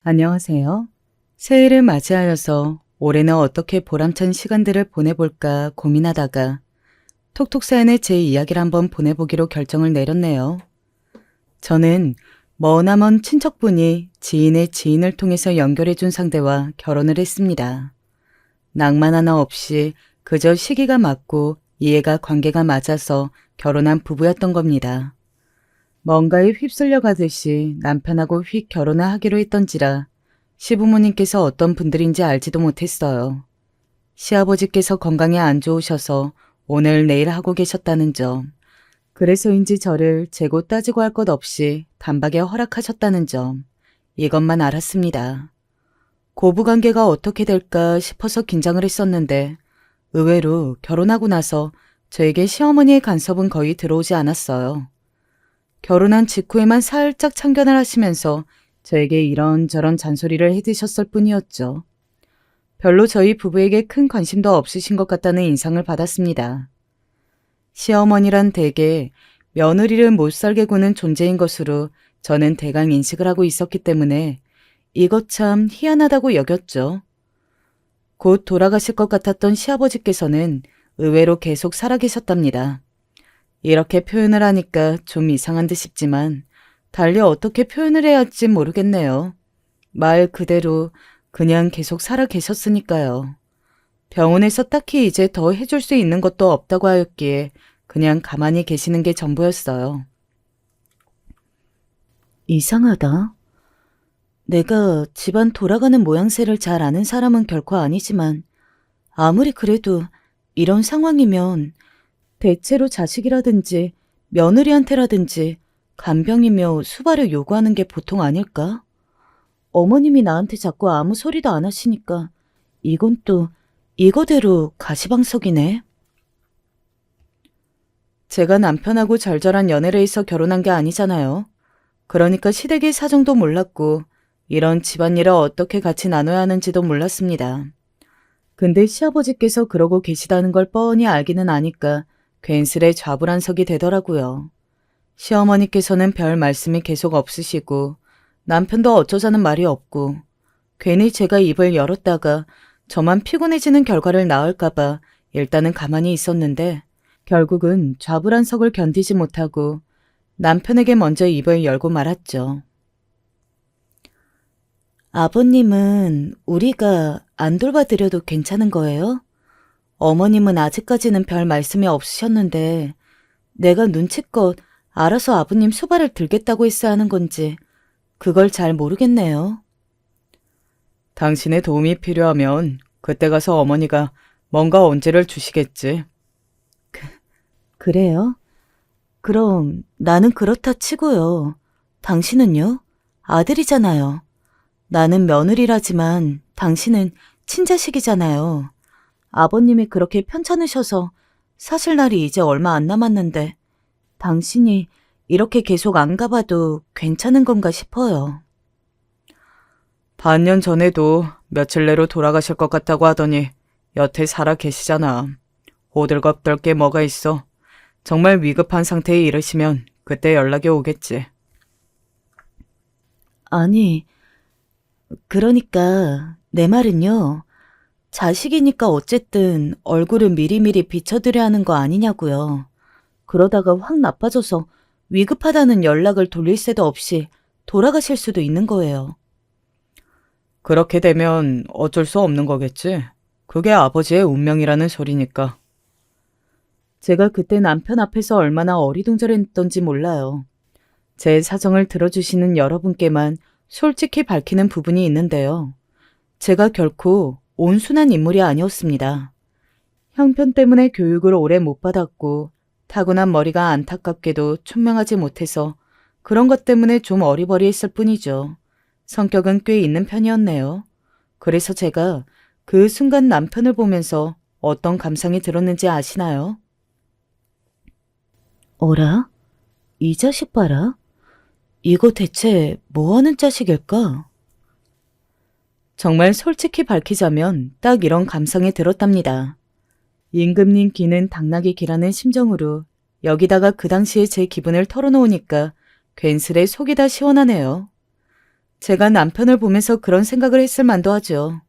안녕하세요. 새해를 맞이하여서 올해는 어떻게 보람찬 시간들을 보내볼까 고민하다가 톡톡 사연에 제 이야기를 한번 보내보기로 결정을 내렸네요. 저는 머나먼 친척분이 지인의 지인을 통해서 연결해준 상대와 결혼을 했습니다. 낭만 하나 없이 그저 시기가 맞고 이해가 관계가 맞아서 결혼한 부부였던 겁니다. 뭔가에 휩쓸려 가듯이 남편하고 휙 결혼을 하기로 했던지라 시부모님께서 어떤 분들인지 알지도 못했어요. 시아버지께서 건강이 안 좋으셔서 오늘 내일 하고 계셨다는 점, 그래서인지 저를 재고 따지고 할 것 없이 단박에 허락하셨다는 점, 이것만 알았습니다. 고부관계가 어떻게 될까 싶어서 긴장을 했었는데 의외로 결혼하고 나서 저에게 시어머니의 간섭은 거의 들어오지 않았어요. 결혼한 직후에만 살짝 참견을 하시면서 저에게 이런저런 잔소리를 해드셨을 뿐이었죠. 별로 저희 부부에게 큰 관심도 없으신 것 같다는 인상을 받았습니다. 시어머니란 대개 며느리를 못 살게 구는 존재인 것으로 저는 대강 인식을 하고 있었기 때문에 이것 참 희한하다고 여겼죠. 곧 돌아가실 것 같았던 시아버지께서는 의외로 계속 살아계셨답니다. 이렇게 표현을 하니까 좀 이상한 듯 싶지만 달리 어떻게 표현을 해야 할지 모르겠네요. 말 그대로 그냥 계속 살아 계셨으니까요. 병원에서 딱히 이제 더 해줄 수 있는 것도 없다고 하였기에 그냥 가만히 계시는 게 전부였어요. 이상하다. 내가 집안 돌아가는 모양새를 잘 아는 사람은 결코 아니지만 아무리 그래도 이런 상황이면 대체로 자식이라든지 며느리한테라든지 간병이며 수발을 요구하는 게 보통 아닐까? 어머님이 나한테 자꾸 아무 소리도 안 하시니까 이건 또 이거대로 가시방석이네. 제가 남편하고 절절한 연애를 해서 결혼한 게 아니잖아요. 그러니까 시댁의 사정도 몰랐고 이런 집안일을 어떻게 같이 나눠야 하는지도 몰랐습니다. 근데 시아버지께서 그러고 계시다는 걸 뻔히 알기는 아니까 괜스레 좌불안석이 되더라고요. 시어머니께서는 별 말씀이 계속 없으시고 남편도 어쩌자는 말이 없고 괜히 제가 입을 열었다가 저만 피곤해지는 결과를 낳을까봐 일단은 가만히 있었는데 결국은 좌불안석을 견디지 못하고 남편에게 먼저 입을 열고 말았죠. 아버님은 우리가 안 돌봐드려도 괜찮은 거예요? 어머님은 아직까지는 별 말씀이 없으셨는데 내가 눈치껏 알아서 아버님 수발을 들겠다고 했어야 하는 건지 그걸 잘 모르겠네요. 당신의 도움이 필요하면 그때 가서 어머니가 뭔가 언제를 주시겠지. 그래요? 그럼 나는 그렇다 치고요. 당신은요? 아들이잖아요. 나는 며느리라지만 당신은 친자식이잖아요. 아버님이 그렇게 편찮으셔서 사실 날이 이제 얼마 안 남았는데 당신이 이렇게 계속 안 가봐도 괜찮은 건가 싶어요. 반년 전에도 며칠 내로 돌아가실 것 같다고 하더니 여태 살아 계시잖아. 호들갑 떨 게 뭐가 있어. 정말 위급한 상태에 이르시면 그때 연락이 오겠지. 아니, 그러니까 내 말은요. 자식이니까 어쨌든 얼굴을 미리미리 비춰드려야 하는 거 아니냐고요. 그러다가 확 나빠져서 위급하다는 연락을 돌릴 새도 없이 돌아가실 수도 있는 거예요. 그렇게 되면 어쩔 수 없는 거겠지. 그게 아버지의 운명이라는 소리니까. 제가 그때 남편 앞에서 얼마나 어리둥절했던지 몰라요. 제 사정을 들어주시는 여러분께만 솔직히 밝히는 부분이 있는데요. 제가 결코 온순한 인물이 아니었습니다. 형편 때문에 교육을 오래 못 받았고 타고난 머리가 안타깝게도 총명하지 못해서 그런 것 때문에 좀 어리버리했을 뿐이죠. 성격은 꽤 있는 편이었네요. 그래서 제가 그 순간 남편을 보면서 어떤 감상이 들었는지 아시나요? 어라? 이 자식 봐라. 이거 대체 뭐하는 자식일까? 정말 솔직히 밝히자면 딱 이런 감상이 들었답니다. 임금님 기는 당나귀 기라는 심정으로 여기다가 그 당시에 제 기분을 털어놓으니까 괜스레 속이 다 시원하네요. 제가 남편을 보면서 그런 생각을 했을 만도 하죠.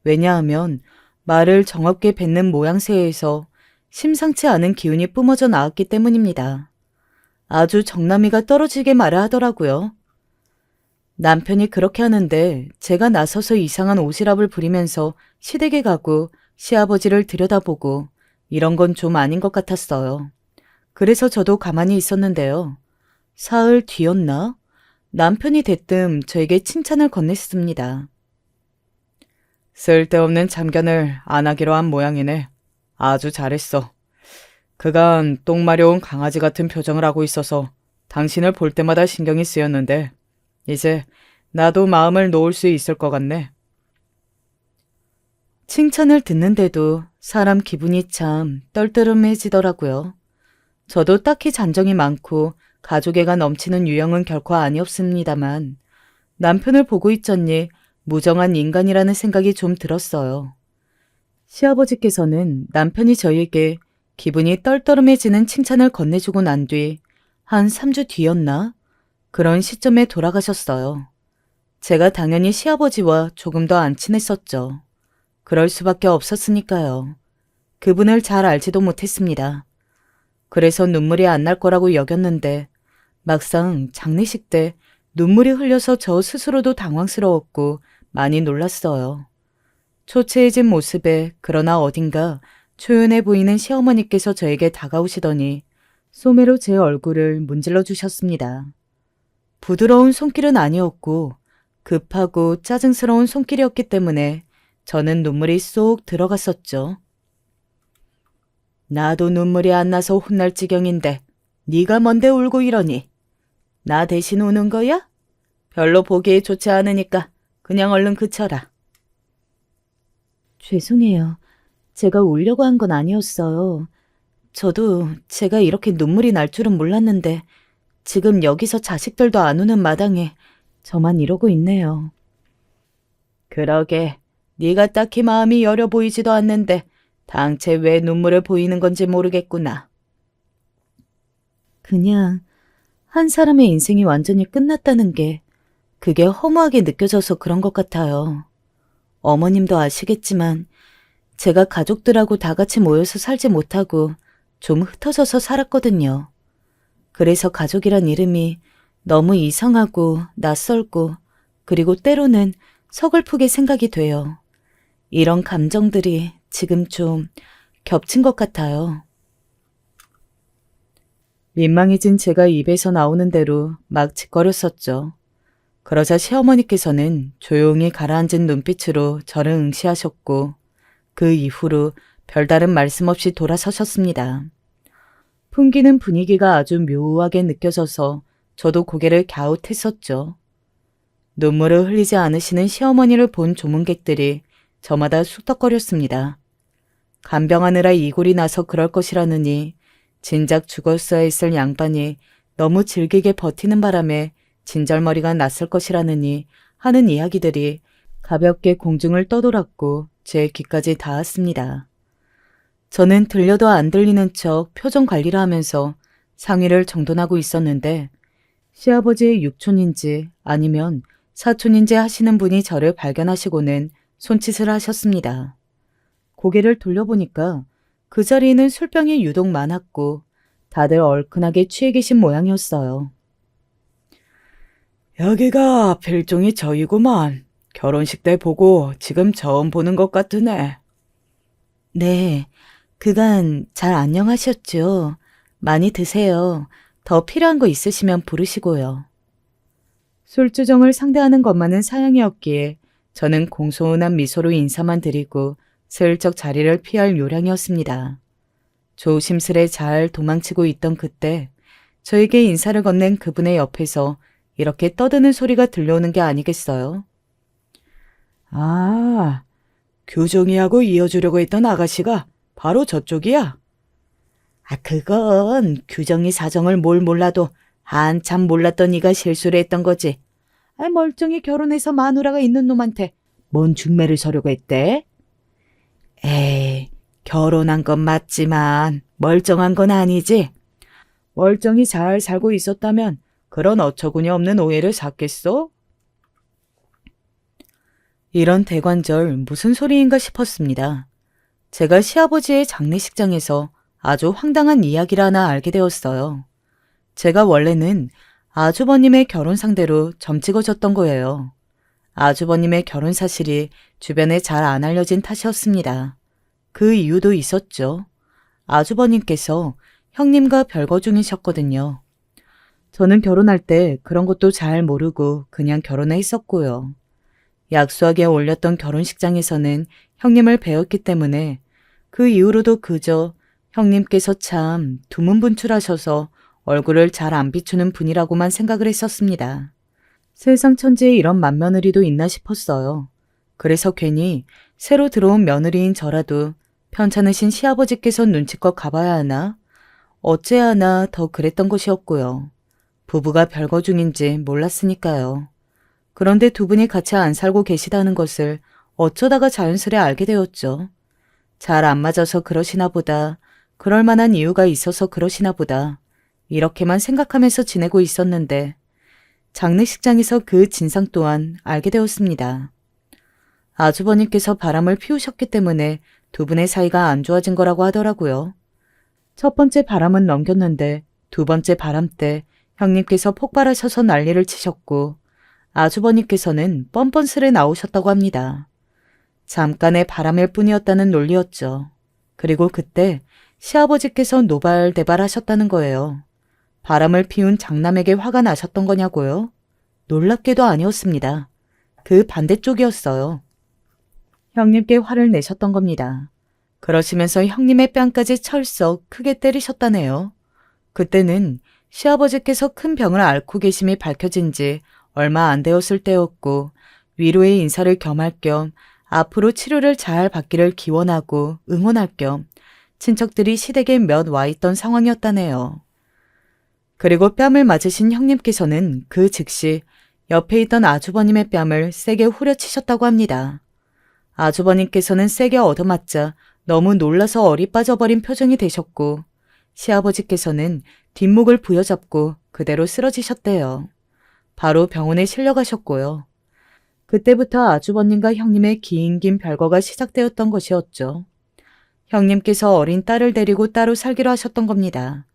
왜냐하면 말을 정없게 뱉는 모양새에서 심상치 않은 기운이 뿜어져 나왔기 때문입니다. 아주 정남이가 떨어지게 말을 하더라고요. 남편이 그렇게 하는데 제가 나서서 이상한 오지랖을 부리면서 시댁에 가고 시아버지를 들여다보고 이런 건 좀 아닌 것 같았어요. 그래서 저도 가만히 있었는데요. 사흘 뒤였나? 남편이 대뜸 저에게 칭찬을 건넸습니다. 쓸데없는 참견을 안 하기로 한 모양이네. 아주 잘했어. 그간 똥 마려운 강아지 같은 표정을 하고 있어서 당신을 볼 때마다 신경이 쓰였는데 이제 나도 마음을 놓을 수 있을 것 같네. 칭찬을 듣는데도 사람 기분이 참 떨떠름해지더라고요. 저도 딱히 잔정이 많고 가족애가 넘치는 유형은 결코 아니었습니다만 남편을 보고 있자니 무정한 인간이라는 생각이 좀 들었어요. 시아버지께서는 남편이 저에게 기분이 떨떠름해지는 칭찬을 건네주고 난 뒤 한 3주 뒤였나? 그런 시점에 돌아가셨어요. 제가 당연히 시아버지와 조금 더 안 친했었죠. 그럴 수밖에 없었으니까요. 그분을 잘 알지도 못했습니다. 그래서 눈물이 안 날 거라고 여겼는데 막상 장례식 때 눈물이 흘려서 저 스스로도 당황스러웠고 많이 놀랐어요. 초췌해진 모습에 그러나 어딘가 초연해 보이는 시어머니께서 저에게 다가오시더니 소매로 제 얼굴을 문질러 주셨습니다. 부드러운 손길은 아니었고 급하고 짜증스러운 손길이었기 때문에 저는 눈물이 쏙 들어갔었죠. 나도 눈물이 안 나서 혼날 지경인데 네가 뭔데 울고 이러니? 나 대신 우는 거야? 별로 보기에 좋지 않으니까 그냥 얼른 그쳐라. 죄송해요. 제가 울려고 한 건 아니었어요. 저도 제가 이렇게 눈물이 날 줄은 몰랐는데 지금 여기서 자식들도 안 우는 마당에 저만 이러고 있네요. 그러게, 네가 딱히 마음이 여려 보이지도 않는데 당최 왜 눈물을 보이는 건지 모르겠구나. 그냥 한 사람의 인생이 완전히 끝났다는 게 그게 허무하게 느껴져서 그런 것 같아요. 어머님도 아시겠지만 제가 가족들하고 다 같이 모여서 살지 못하고 좀 흩어져서 살았거든요. 그래서 가족이란 이름이 너무 이상하고 낯설고 그리고 때로는 서글프게 생각이 돼요. 이런 감정들이 지금 좀 겹친 것 같아요. 민망해진 제가 입에서 나오는 대로 막 짓거렸었죠. 그러자 시어머니께서는 조용히 가라앉은 눈빛으로 저를 응시하셨고 그 이후로 별다른 말씀 없이 돌아서셨습니다. 풍기는 분위기가 아주 묘하게 느껴져서 저도 고개를 갸웃했었죠. 눈물을 흘리지 않으시는 시어머니를 본 조문객들이 저마다 쑥덕거렸습니다. 간병하느라 이골이 나서 그럴 것이라느니 진작 죽었어야 했을 양반이 너무 질기게 버티는 바람에 진절머리가 났을 것이라느니 하는 이야기들이 가볍게 공중을 떠돌았고 제 귀까지 닿았습니다. 저는 들려도 안 들리는 척 표정 관리를 하면서 상의를 정돈하고 있었는데 시아버지의 육촌인지 아니면 사촌인지 하시는 분이 저를 발견하시고는 손짓을 하셨습니다. 고개를 돌려보니까 그 자리에는 술병이 유독 많았고 다들 얼큰하게 취해 계신 모양이었어요. 여기가 별종이 저이구만. 결혼식 때 보고 지금 처음 보는 것 같으네. 네, 그간 잘 안녕하셨죠. 많이 드세요. 더 필요한 거 있으시면 부르시고요. 술주정을 상대하는 것만은 사양이었기에 저는 공손한 미소로 인사만 드리고 슬쩍 자리를 피할 요량이었습니다. 조심스레 잘 도망치고 있던 그때 저에게 인사를 건넨 그분의 옆에서 이렇게 떠드는 소리가 들려오는 게 아니겠어요? 아, 규정이하고 이어주려고 했던 아가씨가 바로 저쪽이야? 그건 규정이 사정을 뭘 몰라도 한참 몰랐던 이가 실수를 했던 거지. 멀쩡히 결혼해서 마누라가 있는 놈한테 뭔 중매를 서려고 했대? 에이, 결혼한 건 맞지만 멀쩡한 건 아니지. 멀쩡히 잘 살고 있었다면 그런 어처구니 없는 오해를 샀겠어? 이런 대관절 무슨 소리인가 싶었습니다. 제가 시아버지의 장례식장에서 아주 황당한 이야기를 하나 알게 되었어요. 제가 원래는 아주버님의 결혼 상대로 점 찍어줬던 거예요. 아주버님의 결혼 사실이 주변에 잘 안 알려진 탓이었습니다. 그 이유도 있었죠. 아주버님께서 형님과 별거 중이셨거든요. 저는 결혼할 때 그런 것도 잘 모르고 그냥 결혼해 있었고요. 약소하게 올렸던 결혼식장에서는 형님을 뵈었기 때문에 그 이후로도 그저 형님께서 참 두문분출하셔서 얼굴을 잘 안 비추는 분이라고만 생각을 했었습니다. 세상 천지에 이런 맏며느리도 있나 싶었어요. 그래서 괜히 새로 들어온 며느리인 저라도 편찮으신 시아버지께서 눈치껏 가봐야 하나 어째야 하나 더 그랬던 것이었고요. 부부가 별거 중인지 몰랐으니까요. 그런데 두 분이 같이 안 살고 계시다는 것을 어쩌다가 자연스레 알게 되었죠. 잘 안 맞아서 그러시나 보다, 그럴 만한 이유가 있어서 그러시나 보다, 이렇게만 생각하면서 지내고 있었는데 장례식장에서 그 진상 또한 알게 되었습니다. 아주버님께서 바람을 피우셨기 때문에 두 분의 사이가 안 좋아진 거라고 하더라고요. 첫 번째 바람은 넘겼는데 두 번째 바람 때 형님께서 폭발하셔서 난리를 치셨고 아주버님께서는 뻔뻔스레 나오셨다고 합니다. 잠깐의 바람일 뿐이었다는 논리였죠. 그리고 그때 시아버지께서 노발대발하셨다는 거예요. 바람을 피운 장남에게 화가 나셨던 거냐고요? 놀랍게도 아니었습니다. 그 반대쪽이었어요. 형님께 화를 내셨던 겁니다. 그러시면서 형님의 뺨까지 철썩 크게 때리셨다네요. 그때는 시아버지께서 큰 병을 앓고 계심이 밝혀진 지 얼마 안 되었을 때였고 위로의 인사를 겸할 겸 앞으로 치료를 잘 받기를 기원하고 응원할 겸 친척들이 시댁에 몇 와 있던 상황이었다네요. 그리고 뺨을 맞으신 형님께서는 그 즉시 옆에 있던 아주버님의 뺨을 세게 후려치셨다고 합니다. 아주버님께서는 세게 얻어맞자 너무 놀라서 얼이 빠져버린 표정이 되셨고 시아버지께서는 뒷목을 부여잡고 그대로 쓰러지셨대요. 바로 병원에 실려가셨고요. 그때부터 아주버님과 형님의 긴 별거가 시작되었던 것이었죠. 형님께서 어린 딸을 데리고 따로 살기로 하셨던 겁니다.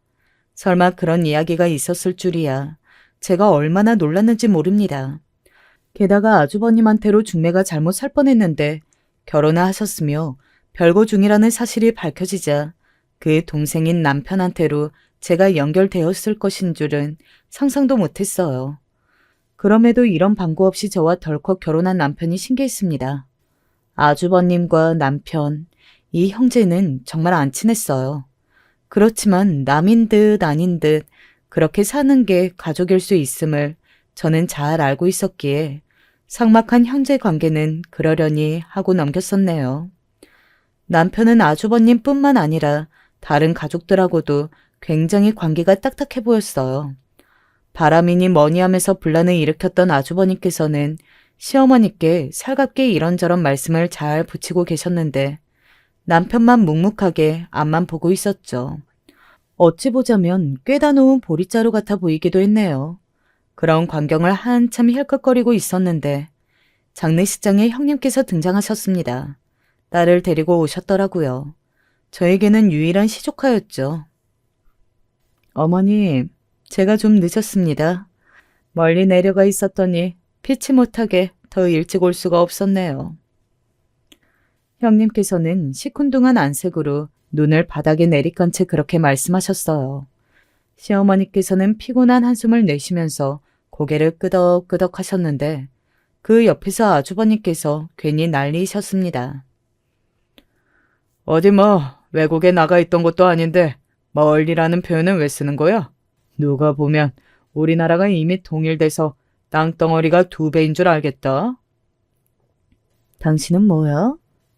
설마 그런 이야기가 있었을 줄이야. 제가 얼마나 놀랐는지 모릅니다. 게다가 아주버님한테로 중매가 잘못 살 뻔했는데 결혼을 하셨으며 별거 중이라는 사실이 밝혀지자 그 동생인 남편한테로 제가 연결되었을 것인 줄은 상상도 못했어요. 그럼에도 이런 방구 없이 저와 덜컥 결혼한 남편이 신기했습니다. 아주버님과 남편, 이 형제는 정말 안 친했어요. 그렇지만 남인 듯 아닌 듯 그렇게 사는 게 가족일 수 있음을 저는 잘 알고 있었기에 삭막한 형제 관계는 그러려니 하고 넘겼었네요. 남편은 아주버님뿐만 아니라 다른 가족들하고도 굉장히 관계가 딱딱해 보였어요. 바람이니 뭐니 하면서 분란을 일으켰던 아주버님께서는 시어머니께 살갑게 이런저런 말씀을 잘 붙이고 계셨는데 남편만 묵묵하게 앞만 보고 있었죠. 어찌 보자면 꿰다 놓은 보릿자루 같아 보이기도 했네요. 그런 광경을 한참 힐끗거리고 있었는데 장례식장에 형님께서 등장하셨습니다. 딸을 데리고 오셨더라고요. 저에게는 유일한 시조카였죠. 어머님, 제가 좀 늦었습니다. 멀리 내려가 있었더니 피치 못하게 더 일찍 올 수가 없었네요. 형님께서는 시큰둥한 안색으로 눈을 바닥에 내리깐 채 그렇게 말씀하셨어요. 시어머니께서는 피곤한 한숨을 내쉬면서 고개를 끄덕끄덕 하셨는데 그 옆에서 아주버님께서 괜히 난리셨습니다. 어디 외국에 나가 있던 것도 아닌데 멀리라는 표현은 왜 쓰는 거야? 누가 보면 우리나라가 이미 통일돼서 땅덩어리가 2배인 줄 알겠다. 당신은 뭐야?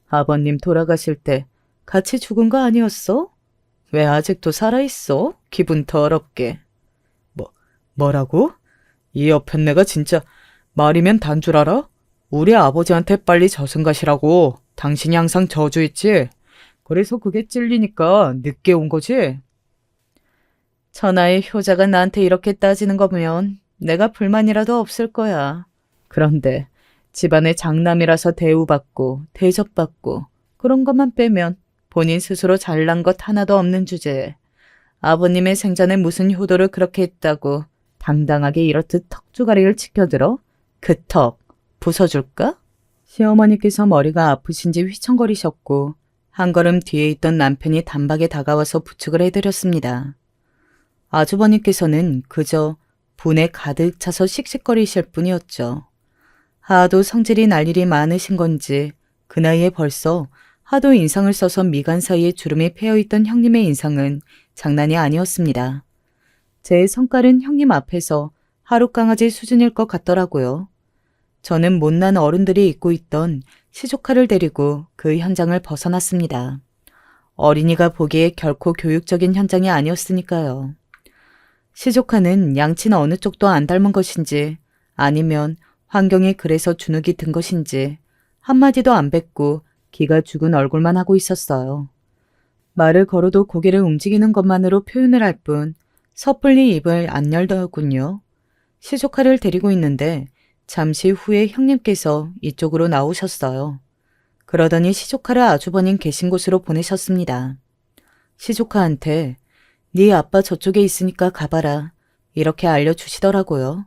아버님 돌아가실 때 같이 죽은 거 아니었어? 왜 아직도 살아있어? 기분 더럽게. 뭐라고? 이 여편네가 진짜 말이면 단 줄 알아? 우리 아버지한테 빨리 저승 가시라고. 당신이 항상 저주했지? 그래서 그게 찔리니까 늦게 온 거지? 천하의 효자가 나한테 이렇게 따지는 거 보면 내가 불만이라도 없을 거야. 그런데 집안의 장남이라서 대우받고 대접받고 그런 것만 빼면 본인 스스로 잘난 것 하나도 없는 주제에 아버님의 생전에 무슨 효도를 그렇게 했다고 당당하게 이렇듯 턱주가리를 치켜들어 그 턱 부숴줄까? 시어머니께서 머리가 아프신지 휘청거리셨고 한 걸음 뒤에 있던 남편이 단박에 다가와서 부축을 해드렸습니다. 아주버님께서는 그저 분에 가득 차서 씩씩거리실 뿐이었죠. 하도 성질이 날 일이 많으신 건지 그 나이에 벌써 하도 인상을 써서 미간 사이에 주름이 패여있던 형님의 인상은 장난이 아니었습니다. 제 성깔은 형님 앞에서 하룻강아지 수준일 것 같더라고요. 저는 못난 어른들이 입고 있던 시조카를 데리고 그 현장을 벗어났습니다. 어린이가 보기에 결코 교육적인 현장이 아니었으니까요. 시조카는 양치는 어느 쪽도 안 닮은 것인지 아니면 환경이 그래서 주눅이 든 것인지 한마디도 안 뱉고 기가 죽은 얼굴만 하고 있었어요. 말을 걸어도 고개를 움직이는 것만으로 표현을 할 뿐 섣불리 입을 안 열더군요. 시조카를 데리고 있는데 잠시 후에 형님께서 이쪽으로 나오셨어요. 그러더니 시조카를 아주버님 계신 곳으로 보내셨습니다. 시조카한테 네 아빠 저쪽에 있으니까 가봐라 이렇게 알려주시더라고요.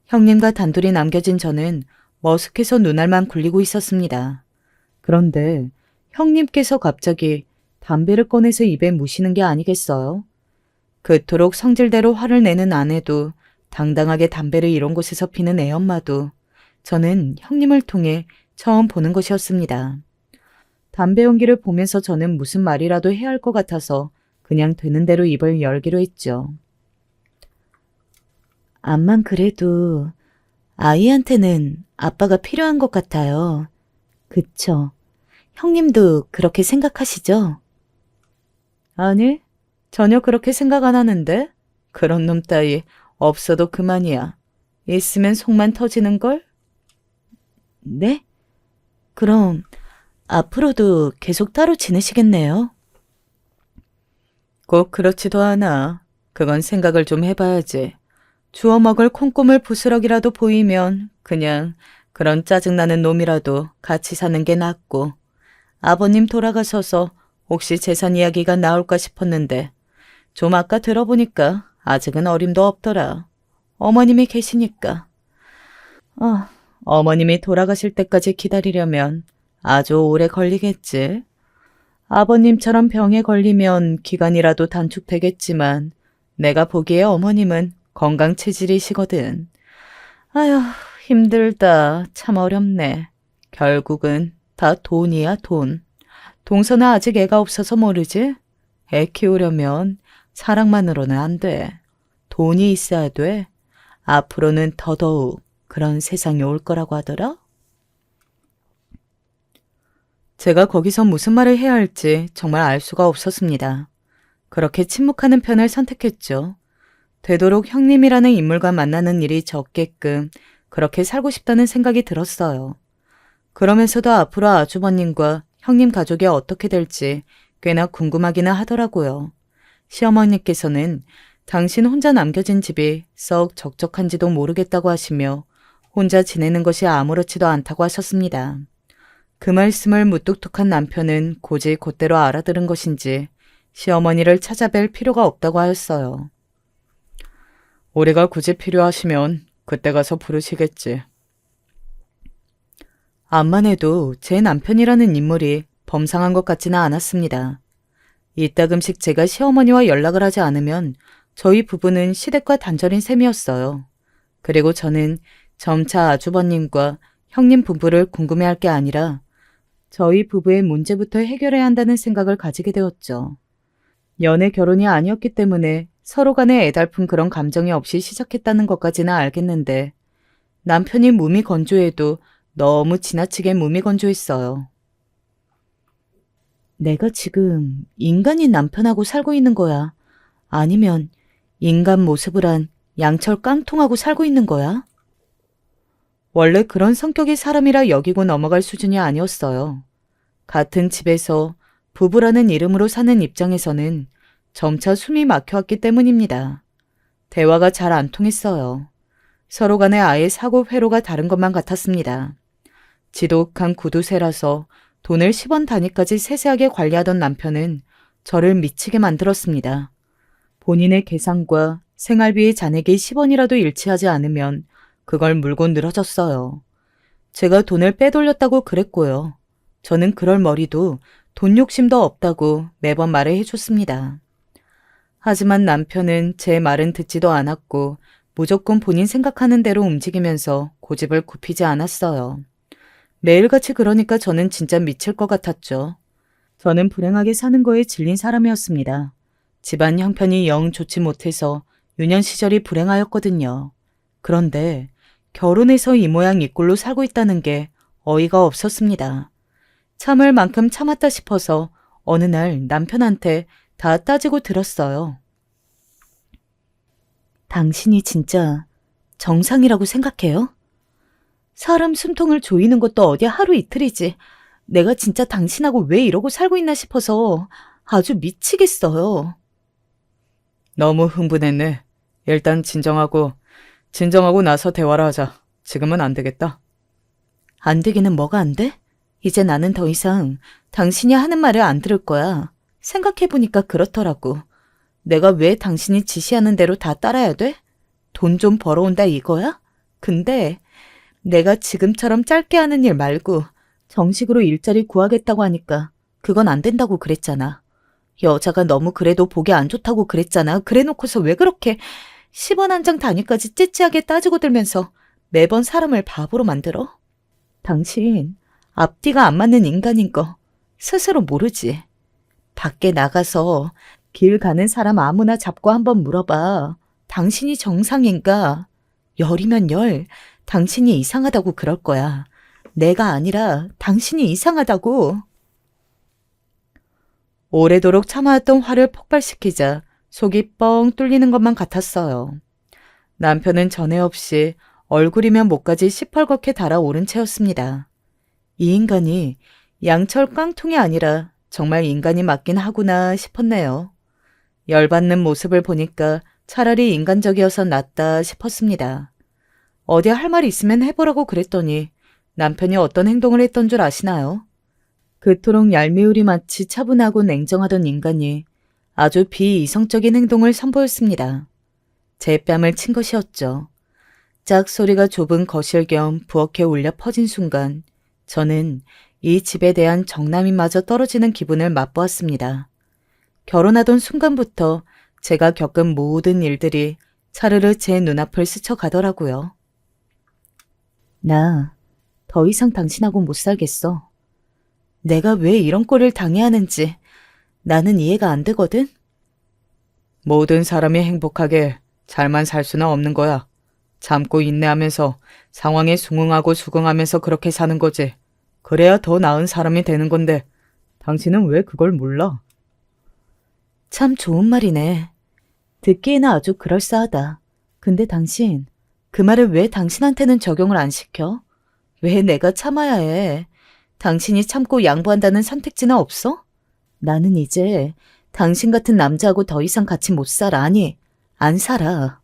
형님과 단둘이 남겨진 저는 머쓱해서 눈알만 굴리고 있었습니다. 그런데 형님께서 갑자기 담배를 꺼내서 입에 무시는 게 아니겠어요? 그토록 성질대로 화를 내는 아내도 당당하게 담배를 이런 곳에서 피는 애엄마도 저는 형님을 통해 처음 보는 것이었습니다. 담배 연기를 보면서 저는 무슨 말이라도 해야 할 것 같아서 그냥 되는 대로 입을 열기로 했죠. 암만 그래도 아이한테는 아빠가 필요한 것 같아요. 그쵸? 형님도 그렇게 생각하시죠? 아니, 전혀 그렇게 생각 안 하는데? 그런 놈 따위 없어도 그만이야. 있으면 속만 터지는걸? 네? 그럼 앞으로도 계속 따로 지내시겠네요? 꼭 그렇지도 않아. 그건 생각을 좀 해봐야지. 주워 먹을 콩고물 부스럭이라도 보이면 그냥 그런 짜증나는 놈이라도 같이 사는 게 낫고 아버님 돌아가셔서 혹시 재산 이야기가 나올까 싶었는데 좀 아까 들어보니까 아직은 어림도 없더라. 어머님이 계시니까. 어머님이 돌아가실 때까지 기다리려면 아주 오래 걸리겠지. 아버님처럼 병에 걸리면 기간이라도 단축되겠지만 내가 보기에 어머님은 건강 체질이시거든. 아휴, 힘들다. 참 어렵네. 결국은 다 돈이야, 돈. 동서는 아직 애가 없어서 모르지? 애 키우려면 사랑만으로는 안 돼. 돈이 있어야 돼. 앞으로는 더더욱 그런 세상이 올 거라고 하더라. 제가 거기서 무슨 말을 해야 할지 정말 알 수가 없었습니다. 그렇게 침묵하는 편을 선택했죠. 되도록 형님이라는 인물과 만나는 일이 적게끔 그렇게 살고 싶다는 생각이 들었어요. 그러면서도 앞으로 아주버님과 형님 가족이 어떻게 될지 꽤나 궁금하기는 하더라고요. 시어머니께서는 당신 혼자 남겨진 집이 썩 적적한지도 모르겠다고 하시며 혼자 지내는 것이 아무렇지도 않다고 하셨습니다. 그 말씀을 무뚝뚝한 남편은 고지 곧대로 알아들은 것인지 시어머니를 찾아뵐 필요가 없다고 하였어요. 우리가 굳이 필요하시면 그때 가서 부르시겠지. 암만 해도 제 남편이라는 인물이 범상한 것 같지는 않았습니다. 이따금씩 제가 시어머니와 연락을 하지 않으면 저희 부부는 시댁과 단절인 셈이었어요. 그리고 저는 점차 아주버님과 형님 부부를 궁금해할 게 아니라 저희 부부의 문제부터 해결해야 한다는 생각을 가지게 되었죠. 연애 결혼이 아니었기 때문에 서로 간에 애달픈 그런 감정이 없이 시작했다는 것까지는 알겠는데 남편이 몸이 건조해도 너무 지나치게 몸이 건조했어요. 내가 지금 인간인 남편하고 살고 있는 거야? 아니면 인간 모습을 한 양철 깡통하고 살고 있는 거야? 원래 그런 성격의 사람이라 여기고 넘어갈 수준이 아니었어요. 같은 집에서 부부라는 이름으로 사는 입장에서는 점차 숨이 막혀왔기 때문입니다. 대화가 잘 안 통했어요. 서로 간에 아예 사고 회로가 다른 것만 같았습니다. 지독한 구두쇠라서 돈을 10원 단위까지 세세하게 관리하던 남편은 저를 미치게 만들었습니다. 본인의 계산과 생활비의 잔액이 10원이라도 일치하지 않으면 그걸 물고 늘어졌어요. 제가 돈을 빼돌렸다고 그랬고요. 저는 그럴 머리도 돈 욕심도 없다고 매번 말을 해줬습니다. 하지만 남편은 제 말은 듣지도 않았고 무조건 본인 생각하는 대로 움직이면서 고집을 굽히지 않았어요. 매일같이 그러니까 저는 진짜 미칠 것 같았죠. 저는 불행하게 사는 거에 질린 사람이었습니다. 집안 형편이 영 좋지 못해서 유년 시절이 불행하였거든요. 그런데 결혼해서 이 모양 이 꼴로 살고 있다는 게 어이가 없었습니다. 참을 만큼 참았다 싶어서 어느 날 남편한테 다 따지고 들었어요. 당신이 진짜 정상이라고 생각해요? 사람 숨통을 조이는 것도 어디 하루 이틀이지. 내가 진짜 당신하고 왜 이러고 살고 있나 싶어서 아주 미치겠어요. 너무 흥분했네. 일단 진정하고 나서 대화를 하자. 지금은 안 되겠다. 안 되기는 뭐가 안 돼? 이제 나는 더 이상 당신이 하는 말을 안 들을 거야. 생각해보니까 그렇더라고. 내가 왜 당신이 지시하는 대로 다 따라야 돼? 돈 좀 벌어온다 이거야? 근데 내가 지금처럼 짧게 하는 일 말고 정식으로 일자리 구하겠다고 하니까 그건 안 된다고 그랬잖아. 여자가 너무 그래도 보기 안 좋다고 그랬잖아. 그래놓고서 왜 그렇게 10원 한 장 단위까지 찌찌하게 따지고 들면서 매번 사람을 바보로 만들어? 당신 앞뒤가 안 맞는 인간인 거 스스로 모르지. 밖에 나가서 길 가는 사람 아무나 잡고 한번 물어봐. 당신이 정상인가? 열이면 열, 당신이 이상하다고 그럴 거야. 내가 아니라 당신이 이상하다고. 오래도록 참아왔던 화를 폭발시키자 속이 뻥 뚫리는 것만 같았어요. 남편은 전에 없이 얼굴이면 목까지 시펄겋게 달아오른 채였습니다. 이 인간이 양철 깡통이 아니라 정말 인간이 맞긴 하구나 싶었네요. 열받는 모습을 보니까 차라리 인간적이어서 낫다 싶었습니다. 어디 할 말 있으면 해보라고 그랬더니 남편이 어떤 행동을 했던 줄 아시나요? 그토록 얄미울이 마치 차분하고 냉정하던 인간이 아주 비이성적인 행동을 선보였습니다. 제 뺨을 친 것이었죠. 짝 소리가 좁은 거실 겸 부엌에 울려 퍼진 순간 저는 이 집에 대한 정남이마저 떨어지는 기분을 맛보았습니다. 결혼하던 순간부터 제가 겪은 모든 일들이 차르르 제 눈앞을 스쳐가더라고요. 나 더 이상 당신하고 못 살겠어. 내가 왜 이런 꼴을 당해야 하는지 나는 이해가 안 되거든? 모든 사람이 행복하게 잘만 살 수는 없는 거야. 참고 인내하면서 상황에 순응하고 수긍하면서 그렇게 사는 거지. 그래야 더 나은 사람이 되는 건데 당신은 왜 그걸 몰라? 참 좋은 말이네. 듣기에는 아주 그럴싸하다. 근데 당신, 그 말을 왜 당신한테는 적용을 안 시켜? 왜 내가 참아야 해? 당신이 참고 양보한다는 선택지는 없어? 나는 이제 당신 같은 남자하고 더 이상 같이 못 살아. 아니, 안 살아.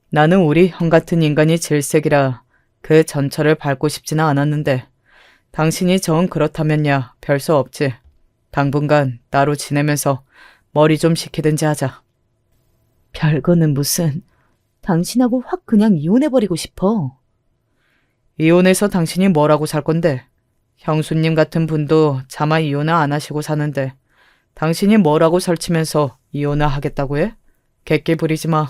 나는 우리 형 같은 인간이 질색이라 그 전철을 밟고 싶지는 않았는데 당신이 정 그렇다면야 별 수 없지. 당분간 나로 지내면서 머리 좀 식히든지 하자. 별거는 무슨. 당신하고 확 그냥 이혼해버리고 싶어. 이혼해서 당신이 뭐라고 살 건데? 형수님 같은 분도 차마 이혼을 안 하시고 사는데 당신이 뭐라고 설치면서 이혼을 하겠다고 해? 객기 부리지 마.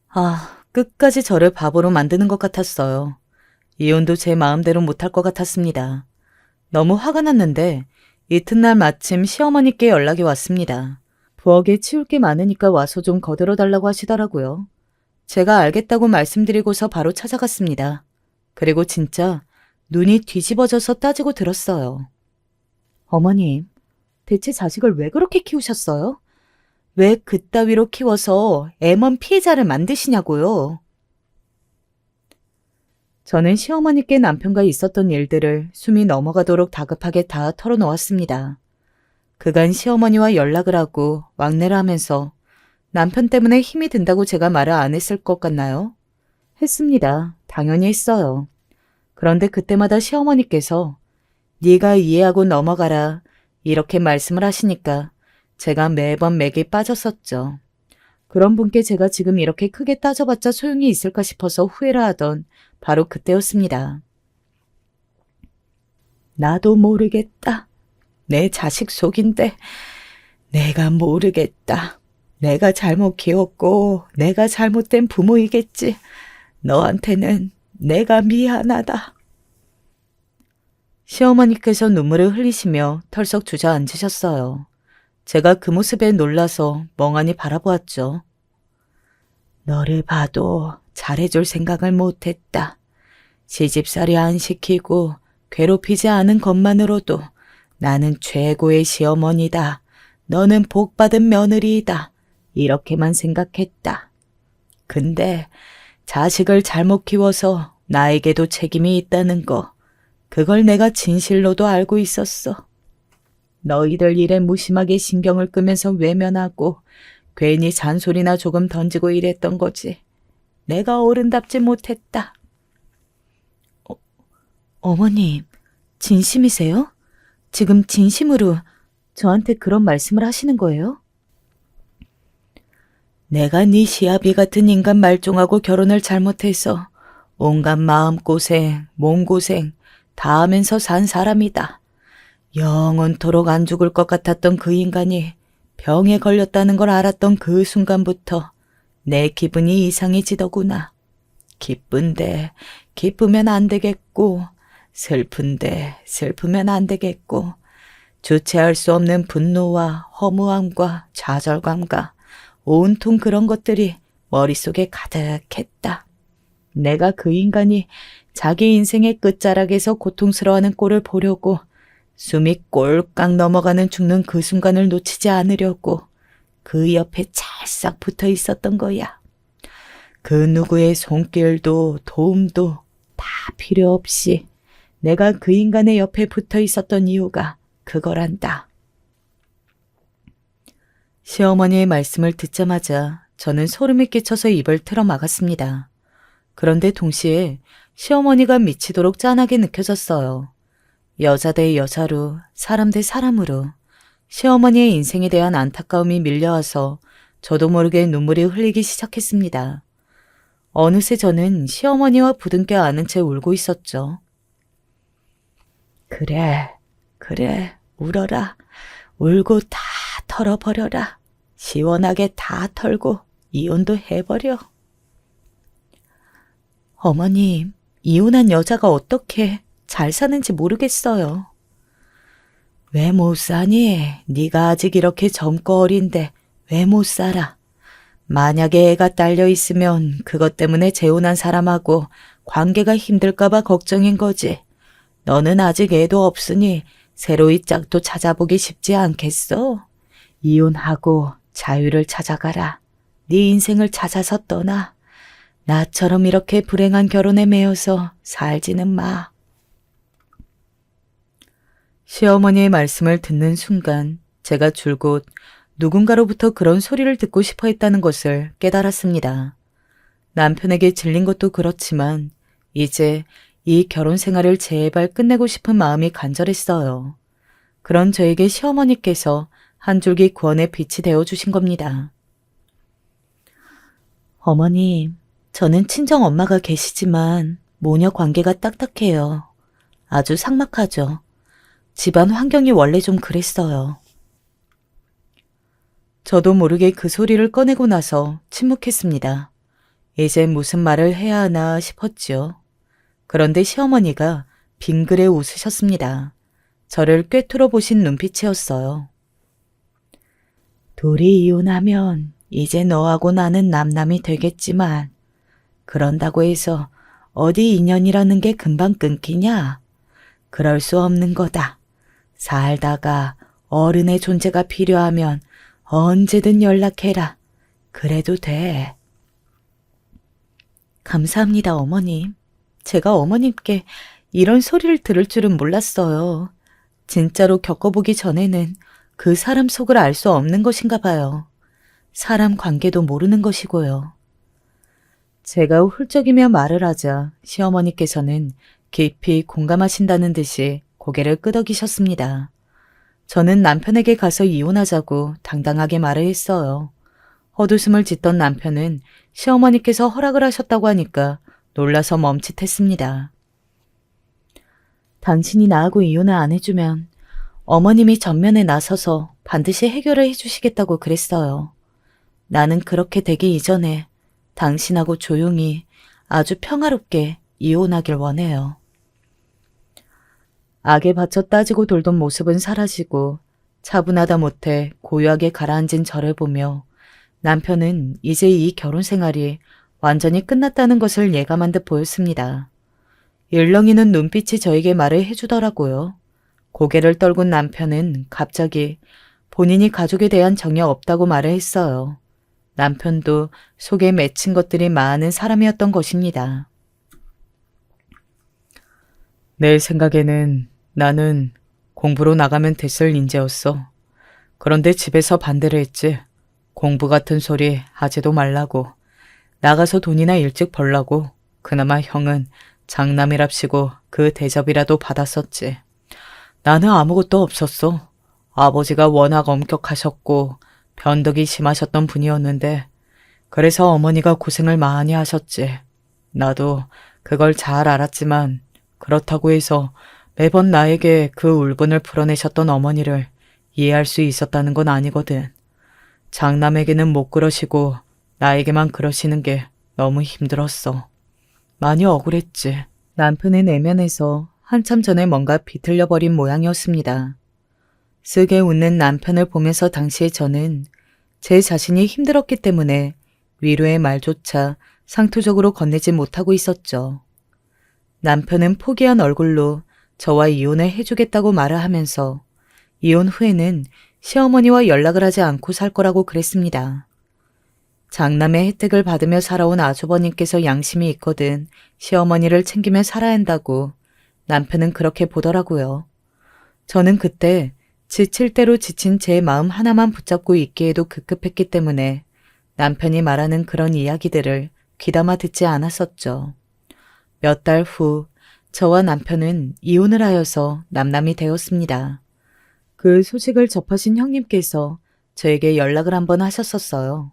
아, 끝까지 저를 바보로 만드는 것 같았어요. 이혼도 제 마음대로 못할 것 같았습니다. 너무 화가 났는데 이튿날 마침 시어머니께 연락이 왔습니다. 부엌에 치울 게 많으니까 와서 좀 거들어 달라고 하시더라고요. 제가 알겠다고 말씀드리고서 바로 찾아갔습니다. 그리고 진짜 눈이 뒤집어져서 따지고 들었어요. 어머님, 대체 자식을 왜 그렇게 키우셨어요? 왜 그따위로 키워서 애먼 피해자를 만드시냐고요? 저는 시어머니께 남편과 있었던 일들을 숨이 넘어가도록 다급하게 다 털어놓았습니다. 그간 시어머니와 연락을 하고 왕래를 하면서 남편 때문에 힘이 든다고 제가 말을 안 했을 것 같나요? 했습니다. 당연히 했어요. 그런데 그때마다 시어머니께서 네가 이해하고 넘어가라 이렇게 말씀을 하시니까 제가 매번 맥이 빠졌었죠. 그런 분께 제가 지금 이렇게 크게 따져봤자 소용이 있을까 싶어서 후회를 하던 바로 그때였습니다. 나도 모르겠다. 내 자식 속인데 내가 모르겠다. 내가 잘못 키웠고 내가 잘못된 부모이겠지. 너한테는 내가 미안하다. 시어머니께서 눈물을 흘리시며 털썩 주저앉으셨어요. 제가 그 모습에 놀라서 멍하니 바라보았죠. 너를 봐도 잘해줄 생각을 못했다. 시집살이 안 시키고 괴롭히지 않은 것만으로도 나는 최고의 시어머니다. 너는 복받은 며느리이다. 이렇게만 생각했다. 근데 자식을 잘못 키워서 나에게도 책임이 있다는 거, 그걸 내가 진실로도 알고 있었어. 너희들 일에 무심하게 신경을 끄면서 외면하고 괜히 잔소리나 조금 던지고 이랬던 거지. 내가 어른답지 못했다. 어머님, 진심이세요? 지금 진심으로 저한테 그런 말씀을 하시는 거예요? 내가 네 시아비 같은 인간 말종하고 결혼을 잘못해서 온갖 마음고생, 몸고생 다 하면서 산 사람이다. 영원토록 안 죽을 것 같았던 그 인간이 병에 걸렸다는 걸 알았던 그 순간부터 내 기분이 이상해지더구나. 기쁜데 기쁘면 안 되겠고, 슬픈데 슬프면 안 되겠고, 주체할 수 없는 분노와 허무함과 좌절감과 온통 그런 것들이 머릿속에 가득했다. 내가 그 인간이 자기 인생의 끝자락에서 고통스러워하는 꼴을 보려고 숨이 꼴깍 넘어가는 죽는 그 순간을 놓치지 않으려고 그 옆에 찰싹 붙어 있었던 거야. 그 누구의 손길도 도움도 다 필요 없이 내가 그 인간의 옆에 붙어 있었던 이유가 그거란다. 시어머니의 말씀을 듣자마자 저는 소름이 끼쳐서 입을 틀어 막았습니다. 그런데 동시에 시어머니가 미치도록 짠하게 느껴졌어요. 여자 대 여자로, 사람 대 사람으로 시어머니의 인생에 대한 안타까움이 밀려와서 저도 모르게 눈물이 흘리기 시작했습니다. 어느새 저는 시어머니와 부둥켜 안은 채 울고 있었죠. 그래, 울어라. 울고 다 털어버려라. 시원하게 다 털고 이혼도 해버려. 어머님, 이혼한 여자가 어떻게 잘 사는지 모르겠어요. 왜 못 사니? 네가 아직 이렇게 젊고 어린데 왜 못 살아? 만약에 애가 딸려 있으면 그것 때문에 재혼한 사람하고 관계가 힘들까봐 걱정인 거지. 너는 아직 애도 없으니 새로이 짝도 찾아보기 쉽지 않겠어? 이혼하고 자유를 찾아가라. 네 인생을 찾아서 떠나. 나처럼 이렇게 불행한 결혼에 매여서 살지는 마. 시어머니의 말씀을 듣는 순간 제가 줄곧 누군가로부터 그런 소리를 듣고 싶어 했다는 것을 깨달았습니다. 남편에게 질린 것도 그렇지만 이제 이 결혼 생활을 제발 끝내고 싶은 마음이 간절했어요. 그런 저에게 시어머니께서 한 줄기 구원의 빛이 되어주신 겁니다. 어머님, 저는 친정 엄마가 계시지만 모녀 관계가 딱딱해요. 아주 삭막하죠. 집안 환경이 원래 좀 그랬어요. 저도 모르게 그 소리를 꺼내고 나서 침묵했습니다. 이제 무슨 말을 해야 하나 싶었지요. 그런데 시어머니가 빙그레 웃으셨습니다. 저를 꿰뚫어 보신 눈빛이었어요. 둘이 이혼하면 이제 너하고 나는 남남이 되겠지만 그런다고 해서 어디 인연이라는 게 금방 끊기냐? 그럴 수 없는 거다. 살다가 어른의 존재가 필요하면 언제든 연락해라. 그래도 돼. 감사합니다, 어머님. 제가 어머님께 이런 소리를 들을 줄은 몰랐어요. 진짜로 겪어보기 전에는 그 사람 속을 알 수 없는 것인가 봐요. 사람 관계도 모르는 것이고요. 제가 훌쩍이며 말을 하자 시어머니께서는 깊이 공감하신다는 듯이 고개를 끄덕이셨습니다. 저는 남편에게 가서 이혼하자고 당당하게 말을 했어요. 헛웃음을 짓던 남편은 시어머니께서 허락을 하셨다고 하니까 놀라서 멈칫했습니다. 당신이 나하고 이혼을 안 해주면 어머님이 전면에 나서서 반드시 해결을 해주시겠다고 그랬어요. 나는 그렇게 되기 이전에 당신하고 조용히 아주 평화롭게 이혼하길 원해요. 악에 받쳐 따지고 돌던 모습은 사라지고 차분하다 못해 고요하게 가라앉은 저를 보며 남편은 이제 이 결혼 생활이 완전히 끝났다는 것을 예감한 듯 보였습니다. 일렁이는 눈빛이 저에게 말을 해주더라고요. 고개를 떨군 남편은 갑자기 본인이 가족에 대한 정이 없다고 말을 했어요. 남편도 속에 맺힌 것들이 많은 사람이었던 것입니다. 내 생각에는 나는 공부로 나가면 됐을 인재였어. 그런데 집에서 반대를 했지. 공부 같은 소리 하지도 말라고. 나가서 돈이나 일찍 벌라고. 그나마 형은 장남이랍시고 그 대접이라도 받았었지. 나는 아무것도 없었어. 아버지가 워낙 엄격하셨고 변덕이 심하셨던 분이었는데 그래서 어머니가 고생을 많이 하셨지. 나도 그걸 잘 알았지만 그렇다고 해서 매번 나에게 그 울분을 풀어내셨던 어머니를 이해할 수 있었다는 건 아니거든. 장남에게는 못 그러시고 나에게만 그러시는 게 너무 힘들었어. 많이 억울했지. 남편의 내면에서 한참 전에 뭔가 비틀려버린 모양이었습니다. 쓰게 웃는 남편을 보면서 당시에 저는 제 자신이 힘들었기 때문에 위로의 말조차 상투적으로 건네지 못하고 있었죠. 남편은 포기한 얼굴로 저와 이혼을 해주겠다고 말을 하면서 이혼 후에는 시어머니와 연락을 하지 않고 살 거라고 그랬습니다. 장남의 혜택을 받으며 살아온 아주버님께서 양심이 있거든 시어머니를 챙기며 살아야 한다고 남편은 그렇게 보더라고요. 저는 그때 지칠 대로 지친 제 마음 하나만 붙잡고 있기에도 급급했기 때문에 남편이 말하는 그런 이야기들을 귀담아 듣지 않았었죠. 몇 달 후 저와 남편은 이혼을 하여서 남남이 되었습니다. 그 소식을 접하신 형님께서 저에게 연락을 한번 하셨었어요.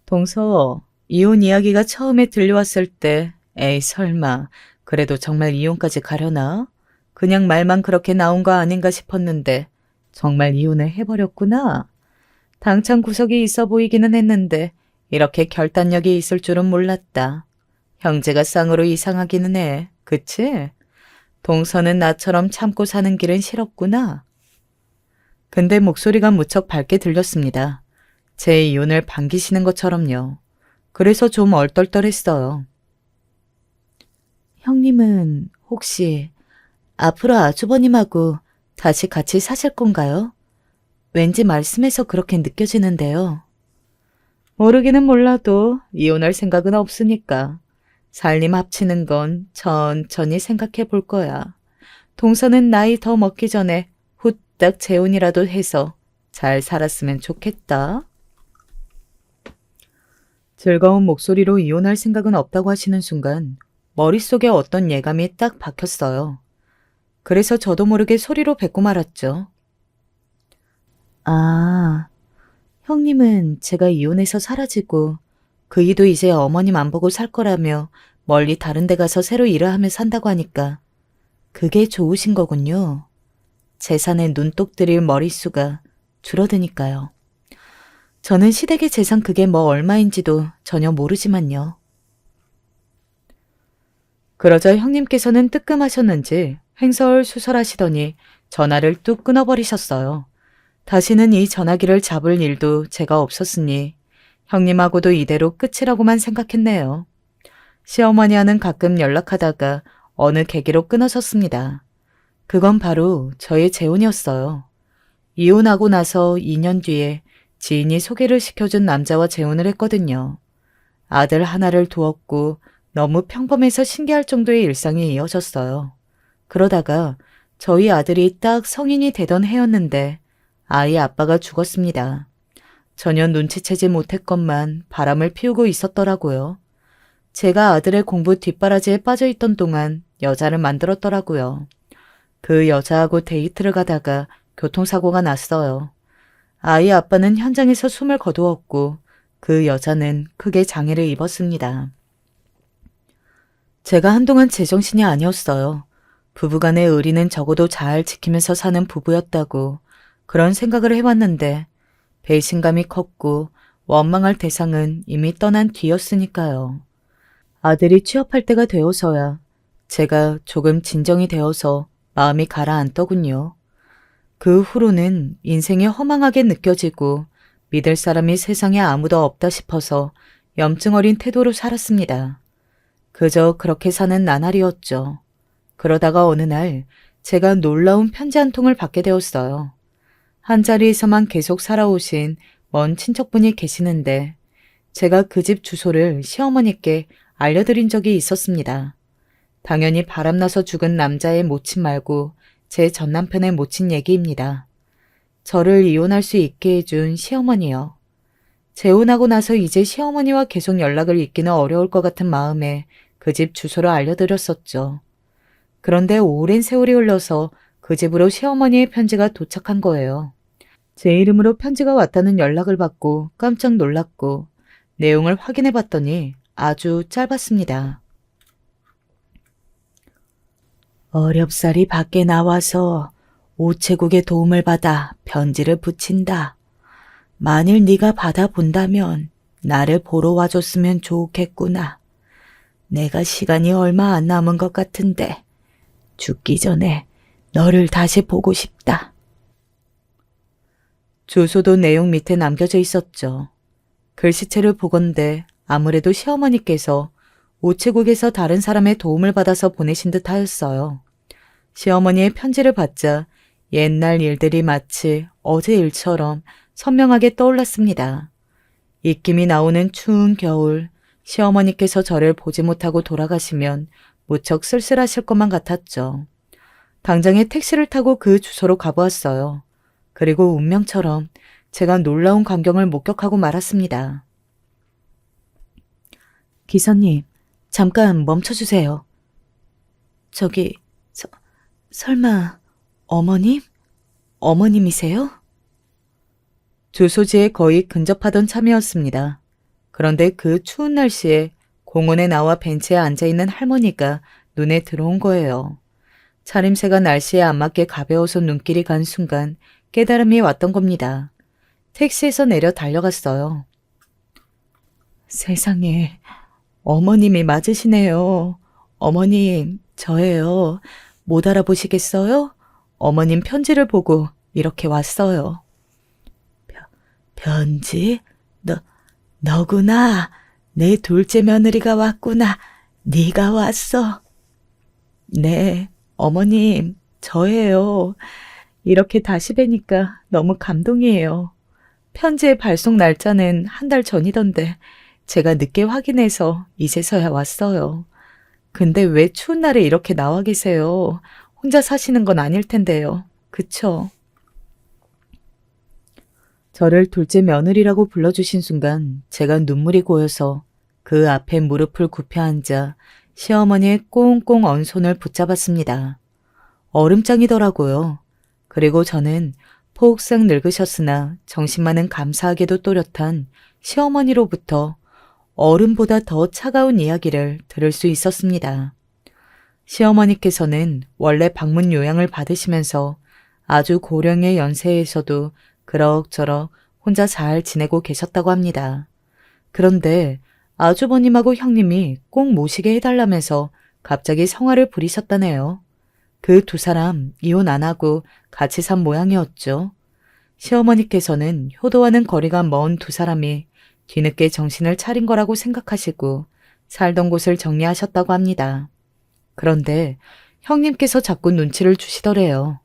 동서, 이혼 이야기가 처음에 들려왔을 때 에이 설마 그래도 정말 이혼까지 가려나? 그냥 말만 그렇게 나온 거 아닌가 싶었는데 정말 이혼을 해버렸구나. 당찬 구석이 있어 보이기는 했는데 이렇게 결단력이 있을 줄은 몰랐다. 형제가 쌍으로 이상하기는 해. 그치? 동서는 나처럼 참고 사는 길은 싫었구나. 근데 목소리가 무척 밝게 들렸습니다. 제 이혼을 반기시는 것처럼요. 그래서 좀 얼떨떨했어요. 형님은 혹시 앞으로 아주버님하고 다시 같이 사실 건가요? 왠지 말씀에서 그렇게 느껴지는데요. 모르기는 몰라도 이혼할 생각은 없으니까. 살림 합치는 건 천천히 생각해 볼 거야. 동서는 나이 더 먹기 전에 후딱 재혼이라도 해서 잘 살았으면 좋겠다. 즐거운 목소리로 이혼할 생각은 없다고 하시는 순간 머릿속에 어떤 예감이 딱 박혔어요. 그래서 저도 모르게 소리로 뱉고 말았죠. 아, 형님은 제가 이혼해서 사라지고 그 이도 이제 어머님 안 보고 살 거라며 멀리 다른 데 가서 새로 일을 하며 산다고 하니까 그게 좋으신 거군요. 재산에 눈독 들일 머릿수가 줄어드니까요. 저는 시댁의 재산 그게 뭐 얼마인지도 전혀 모르지만요. 그러자 형님께서는 뜨끔하셨는지 횡설수설하시더니 전화를 뚝 끊어버리셨어요. 다시는 이 전화기를 잡을 일도 제가 없었으니 형님하고도 이대로 끝이라고만 생각했네요. 시어머니와는 가끔 연락하다가 어느 계기로 끊어졌습니다. 그건 바로 저의 재혼이었어요. 이혼하고 나서 2년 뒤에 지인이 소개를 시켜준 남자와 재혼을 했거든요. 아들 하나를 두었고 너무 평범해서 신기할 정도의 일상이 이어졌어요. 그러다가 저희 아들이 딱 성인이 되던 해였는데 아이 아빠가 죽었습니다. 전혀 눈치채지 못했건만 바람을 피우고 있었더라고요. 제가 아들의 공부 뒷바라지에 빠져있던 동안 여자를 만들었더라고요. 그 여자하고 데이트를 가다가 교통사고가 났어요. 아이 아빠는 현장에서 숨을 거두었고 그 여자는 크게 장애를 입었습니다. 제가 한동안 제정신이 아니었어요. 부부간의 의리는 적어도 잘 지키면서 사는 부부였다고 그런 생각을 해왔는데 배신감이 컸고 원망할 대상은 이미 떠난 뒤였으니까요. 아들이 취업할 때가 되어서야 제가 조금 진정이 되어서 마음이 가라앉더군요. 그 후로는 인생이 허망하게 느껴지고 믿을 사람이 세상에 아무도 없다 싶어서 염증 어린 태도로 살았습니다. 그저 그렇게 사는 나날이었죠. 그러다가 어느 날 제가 놀라운 편지 한 통을 받게 되었어요. 한자리에서만 계속 살아오신 먼 친척분이 계시는데 제가 그 집 주소를 시어머니께 알려드린 적이 있었습니다. 당연히 바람나서 죽은 남자의 모친 말고 제 전남편의 모친 얘기입니다. 저를 이혼할 수 있게 해준 시어머니요. 재혼하고 나서 이제 시어머니와 계속 연락을 잇기는 어려울 것 같은 마음에 그 집 주소를 알려드렸었죠. 그런데 오랜 세월이 흘러서 그 집으로 시어머니의 편지가 도착한 거예요. 제 이름으로 편지가 왔다는 연락을 받고 깜짝 놀랐고 내용을 확인해 봤더니 아주 짧았습니다. 어렵사리 밖에 나와서 우체국의 도움을 받아 편지를 붙인다. 만일 네가 받아본다면 나를 보러 와줬으면 좋겠구나. 내가 시간이 얼마 안 남은 것 같은데 죽기 전에 너를 다시 보고 싶다. 주소도 내용 밑에 남겨져 있었죠. 글씨체를 보건대 아무래도 시어머니께서 우체국에서 다른 사람의 도움을 받아서 보내신 듯 하였어요. 시어머니의 편지를 받자 옛날 일들이 마치 어제 일처럼 선명하게 떠올랐습니다. 입김이 나오는 추운 겨울, 시어머니께서 저를 보지 못하고 돌아가시면 무척 쓸쓸하실 것만 같았죠. 당장에 택시를 타고 그 주소로 가보았어요. 그리고 운명처럼 제가 놀라운 광경을 목격하고 말았습니다. 기사님, 잠깐 멈춰주세요. 저기, 설마 어머님? 어머님이세요? 주소지에 거의 근접하던 참이었습니다. 그런데 그 추운 날씨에 공원에 나와 벤치에 앉아있는 할머니가 눈에 들어온 거예요. 차림새가 날씨에 안 맞게 가벼워서 눈길이 간 순간 깨달음이 왔던 겁니다. 택시에서 내려 달려갔어요. 세상에, 어머님이 맞으시네요. 어머님, 저예요. 못 알아보시겠어요? 어머님 편지를 보고 이렇게 왔어요. 편지? 너구나. 내 둘째 며느리가 왔구나. 네가 왔어. 네, 어머님, 저예요. 이렇게 다시 뵈니까 너무 감동이에요. 편지의 발송 날짜는 한 달 전이던데 제가 늦게 확인해서 이제서야 왔어요. 근데 왜 추운 날에 이렇게 나와 계세요? 혼자 사시는 건 아닐 텐데요. 그쵸? 저를 둘째 며느리라고 불러주신 순간 제가 눈물이 고여서 그 앞에 무릎을 굽혀 앉아 시어머니의 꽁꽁 언 손을 붙잡았습니다. 얼음장이더라고요. 그리고 저는 폭삭 늙으셨으나 정신만은 감사하게도 또렷한 시어머니로부터 얼음보다 더 차가운 이야기를 들을 수 있었습니다. 시어머니께서는 원래 방문 요양을 받으시면서 아주 고령의 연세에서도 그럭저럭 혼자 잘 지내고 계셨다고 합니다. 그런데 아주버님하고 형님이 꼭 모시게 해달라면서 갑자기 성화를 부리셨다네요. 그 두 사람 이혼 안 하고 같이 산 모양이었죠. 시어머니께서는 효도와는 거리가 먼 두 사람이 뒤늦게 정신을 차린 거라고 생각하시고 살던 곳을 정리하셨다고 합니다. 그런데 형님께서 자꾸 눈치를 주시더래요.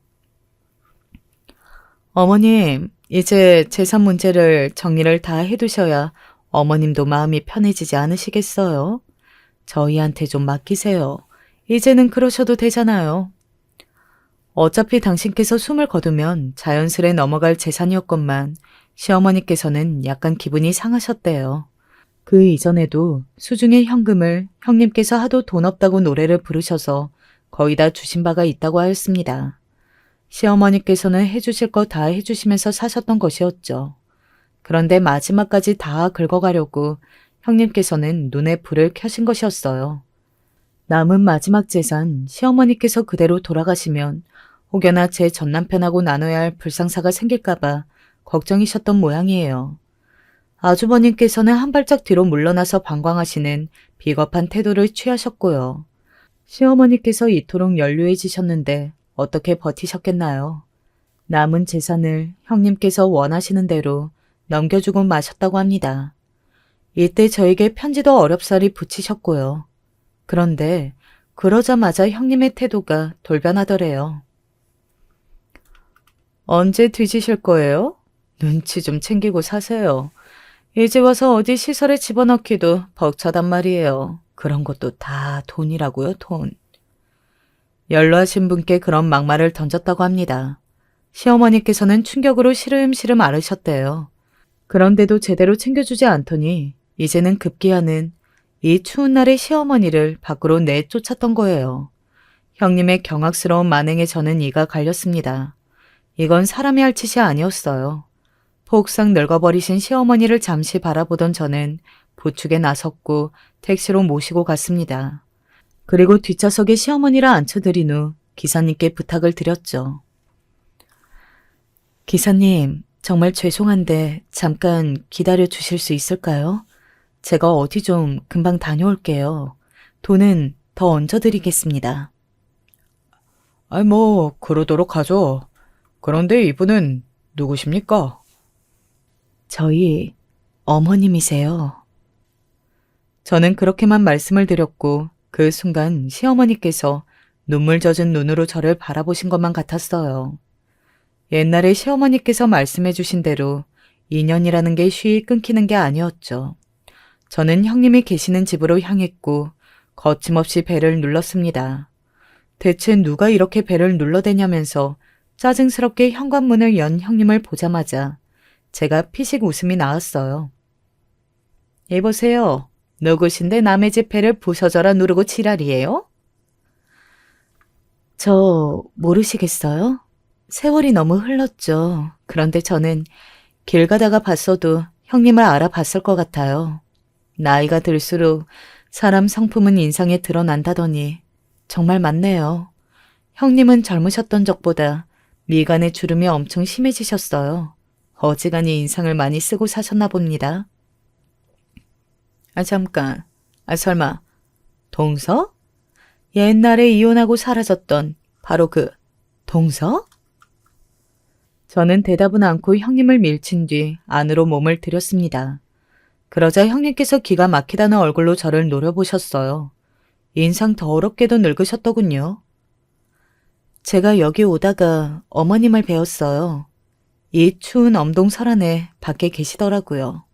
어머님, 이제 재산 문제를 정리를 다 해두셔야 어머님도 마음이 편해지지 않으시겠어요? 저희한테 좀 맡기세요. 이제는 그러셔도 되잖아요. 어차피 당신께서 숨을 거두면 자연스레 넘어갈 재산이었건만 시어머니께서는 약간 기분이 상하셨대요. 그 이전에도 수중의 현금을 형님께서 하도 돈 없다고 노래를 부르셔서 거의 다 주신 바가 있다고 하였습니다. 시어머니께서는 해주실 거 다 해주시면서 사셨던 것이었죠. 그런데 마지막까지 다 긁어가려고 형님께서는 눈에 불을 켜신 것이었어요. 남은 마지막 재산 시어머니께서 그대로 돌아가시면 혹여나 제 전남편하고 나눠야 할 불상사가 생길까봐 걱정이셨던 모양이에요. 아주버님께서는 한 발짝 뒤로 물러나서 방광하시는 비겁한 태도를 취하셨고요. 시어머니께서 이토록 연루해지셨는데 어떻게 버티셨겠나요? 남은 재산을 형님께서 원하시는 대로 넘겨주고 마셨다고 합니다. 이때 저에게 편지도 어렵사리 붙이셨고요. 그런데 그러자마자 형님의 태도가 돌변하더래요. 언제 뒤지실 거예요? 눈치 좀 챙기고 사세요. 이제 와서 어디 시설에 집어넣기도 벅차단 말이에요. 그런 것도 다 돈이라고요, 돈. 연로하신 분께 그런 막말을 던졌다고 합니다. 시어머니께서는 충격으로 시름시름 앓으셨대요. 그런데도 제대로 챙겨주지 않더니 이제는 급기야는 이 추운 날에 시어머니를 밖으로 내쫓았던 거예요. 형님의 경악스러운 만행에 저는 이가 갈렸습니다. 이건 사람이 할 짓이 아니었어요. 폭삭 늙어버리신 시어머니를 잠시 바라보던 저는 부축에 나섰고 택시로 모시고 갔습니다. 그리고 뒷좌석에 시어머니를 앉혀드린 후 기사님께 부탁을 드렸죠. 기사님, 정말 죄송한데 잠깐 기다려 주실 수 있을까요? 제가 어디 좀 금방 다녀올게요. 돈은 더 얹어드리겠습니다. 그러도록 하죠. 그런데 이분은 누구십니까? 저희 어머님이세요. 저는 그렇게만 말씀을 드렸고 그 순간 시어머니께서 눈물 젖은 눈으로 저를 바라보신 것만 같았어요. 옛날에 시어머니께서 말씀해 주신 대로 인연이라는 게 쉬이 끊기는 게 아니었죠. 저는 형님이 계시는 집으로 향했고 거침없이 배를 눌렀습니다. 대체 누가 이렇게 배를 눌러대냐면서 짜증스럽게 현관문을 연 형님을 보자마자 제가 피식 웃음이 나왔어요. 여보세요. 누구신데 남의 집 배를 부서져라 누르고 지랄이에요? 저 모르시겠어요? 세월이 너무 흘렀죠. 그런데 저는 길 가다가 봤어도 형님을 알아봤을 것 같아요. 나이가 들수록 사람 성품은 인상에 드러난다더니 정말 맞네요. 형님은 젊으셨던 적보다 미간의 주름이 엄청 심해지셨어요. 어지간히 인상을 많이 쓰고 사셨나 봅니다. 잠깐. 설마 동서? 옛날에 이혼하고 사라졌던 바로 그 동서? 저는 대답은 않고 형님을 밀친 뒤 안으로 몸을 들였습니다. 그러자 형님께서 기가 막히다는 얼굴로 저를 노려보셨어요. 인상 더럽게도 늙으셨더군요. 제가 여기 오다가 어머님을 뵈었어요. 이 추운 엄동설안에 밖에 계시더라고요.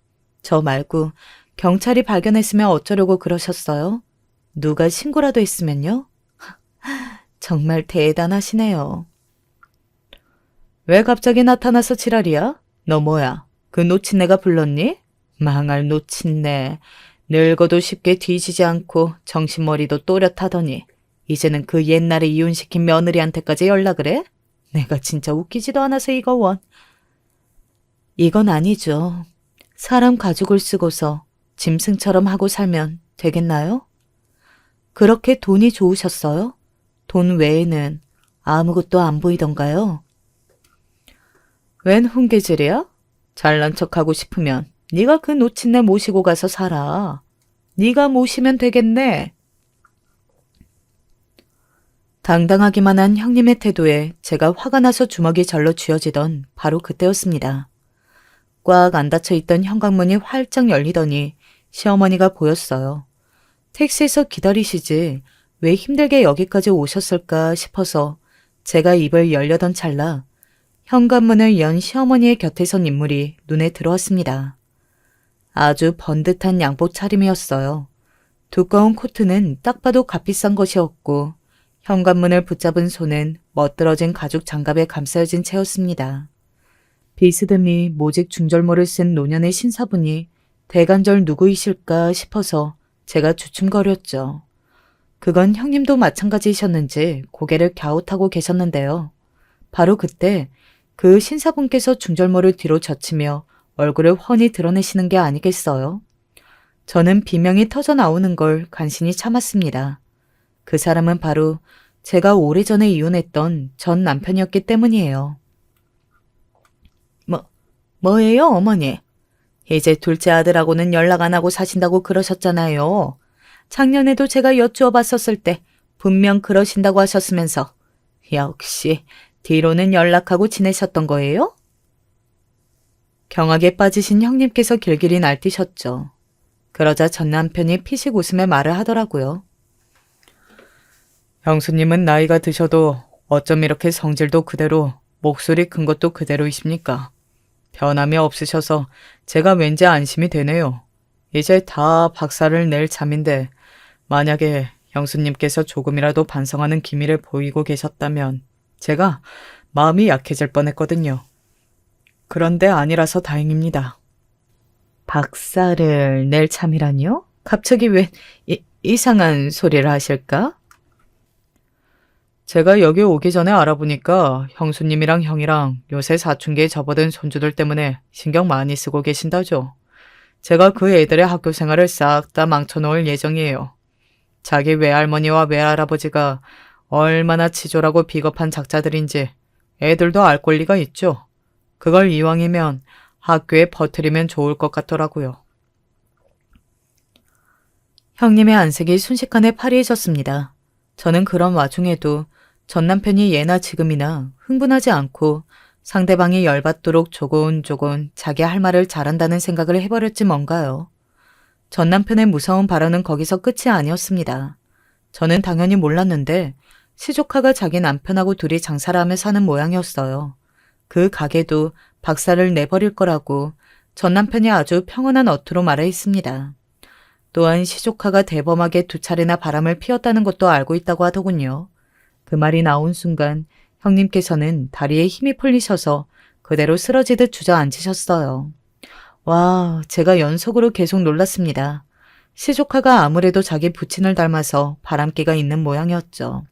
저 말고 경찰이 발견했으면 어쩌려고 그러셨어요? 누가 신고라도 했으면요? 정말 대단하시네요. 왜 갑자기 나타나서 지랄이야? 너 뭐야? 그 노친네가 불렀니? 망할 노친네. 늙어도 쉽게 뒤지지 않고 정신머리도 또렷하더니 이제는 그 옛날에 이혼시킨 며느리한테까지 연락을 해? 내가 진짜 웃기지도 않아서 이거 원. 이건 아니죠. 사람 가죽을 쓰고서 짐승처럼 하고 살면 되겠나요? 그렇게 돈이 좋으셨어요? 돈 외에는 아무것도 안 보이던가요? 웬 훈계질이야? 잘난 척하고 싶으면 네가 그 노친네 모시고 가서 살아. 네가 모시면 되겠네. 당당하기만 한 형님의 태도에 제가 화가 나서 주먹이 절로 쥐어지던 바로 그때였습니다. 꽉 안 닫혀있던 현관문이 활짝 열리더니 시어머니가 보였어요. 택시에서 기다리시지 왜 힘들게 여기까지 오셨을까 싶어서 제가 입을 열려던 찰나 현관문을 연 시어머니의 곁에 선 인물이 눈에 들어왔습니다. 아주 번듯한 양복 차림이었어요. 두꺼운 코트는 딱 봐도 값비싼 것이었고 현관문을 붙잡은 손은 멋들어진 가죽 장갑에 감싸여진 채였습니다. 비스듬히 모직 중절모를 쓴 노년의 신사분이 대간절 누구이실까 싶어서 제가 주춤거렸죠. 그건 형님도 마찬가지이셨는지 고개를 갸웃하고 계셨는데요. 바로 그때 그 신사분께서 중절모를 뒤로 젖히며 얼굴을 훤히 드러내시는 게 아니겠어요? 저는 비명이 터져 나오는 걸 간신히 참았습니다. 그 사람은 바로 제가 오래전에 이혼했던 전 남편이었기 때문이에요. 뭐예요, 어머니? 이제 둘째 아들하고는 연락 안 하고 사신다고 그러셨잖아요. 작년에도 제가 여쭈어 봤었을 때 분명 그러신다고 하셨으면서 역시 뒤로는 연락하고 지내셨던 거예요? 경악에 빠지신 형님께서 길길이 날뛰셨죠. 그러자 전 남편이 피식 웃으며 말을 하더라고요. 형수님은 나이가 드셔도 어쩜 이렇게 성질도 그대로 목소리 큰 것도 그대로이십니까? 변함이 없으셔서 제가 왠지 안심이 되네요. 이제 다 박살을 낼 참인데 만약에 형수님께서 조금이라도 반성하는 기미를 보이고 계셨다면 제가 마음이 약해질 뻔했거든요. 그런데 아니라서 다행입니다. 박살을 낼 참이라뇨? 갑자기 왜 이상한 소리를 하실까? 제가 여기 오기 전에 알아보니까 형수님이랑 형이랑 요새 사춘기에 접어든 손주들 때문에 신경 많이 쓰고 계신다죠. 제가 그 애들의 학교 생활을 싹 다 망쳐놓을 예정이에요. 자기 외할머니와 외할아버지가 얼마나 치졸하고 비겁한 작자들인지 애들도 알 권리가 있죠. 그걸 이왕이면 학교에 퍼뜨리면 좋을 것 같더라고요. 형님의 안색이 순식간에 파리해졌습니다. 저는 그런 와중에도 전 남편이 예나 지금이나 흥분하지 않고 상대방이 열받도록 조곤조곤 자기 할 말을 잘한다는 생각을 해버렸지 뭔가요. 전 남편의 무서운 발언은 거기서 끝이 아니었습니다. 저는 당연히 몰랐는데 시조카가 자기 남편하고 둘이 장사를 하며 사는 모양이었어요. 그 가게도 박살을 내버릴 거라고 전 남편이 아주 평온한 어투로 말했습니다. 또한 시조카가 대범하게 2차례나 바람을 피웠다는 것도 알고 있다고 하더군요. 그 말이 나온 순간 형님께서는 다리에 힘이 풀리셔서 그대로 쓰러지듯 주저앉으셨어요. 와, 제가 연속으로 계속 놀랐습니다. 시조카가 아무래도 자기 부친을 닮아서 바람기가 있는 모양이었죠.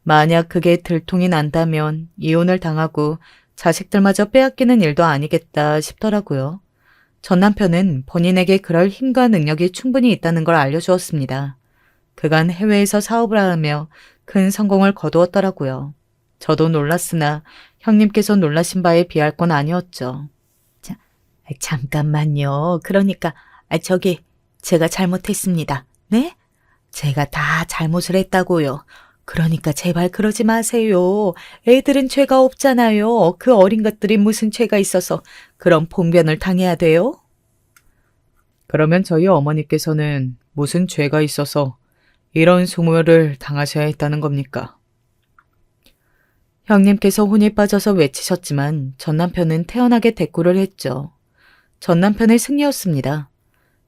만약 그게 들통이 난다면 이혼을 당하고 자식들마저 빼앗기는 일도 아니겠다 싶더라고요. 전 남편은 본인에게 그럴 힘과 능력이 충분히 있다는 걸 알려주었습니다. 그간 해외에서 사업을 하며 큰 성공을 거두었더라고요. 저도 놀랐으나 형님께서 놀라신 바에 비할 건 아니었죠. 잠깐만요. 그러니까 저기 제가 잘못했습니다. 네? 제가 다 잘못을 했다고요. 그러니까 제발 그러지 마세요. 애들은 죄가 없잖아요. 그 어린 것들이 무슨 죄가 있어서 그런 봉변을 당해야 돼요? 그러면 저희 어머니께서는 무슨 죄가 있어서 이런 수모를 당하셔야 했다는 겁니까? 형님께서 혼이 빠져서 외치셨지만 전 남편은 태연하게 대꾸를 했죠. 전 남편의 승리였습니다.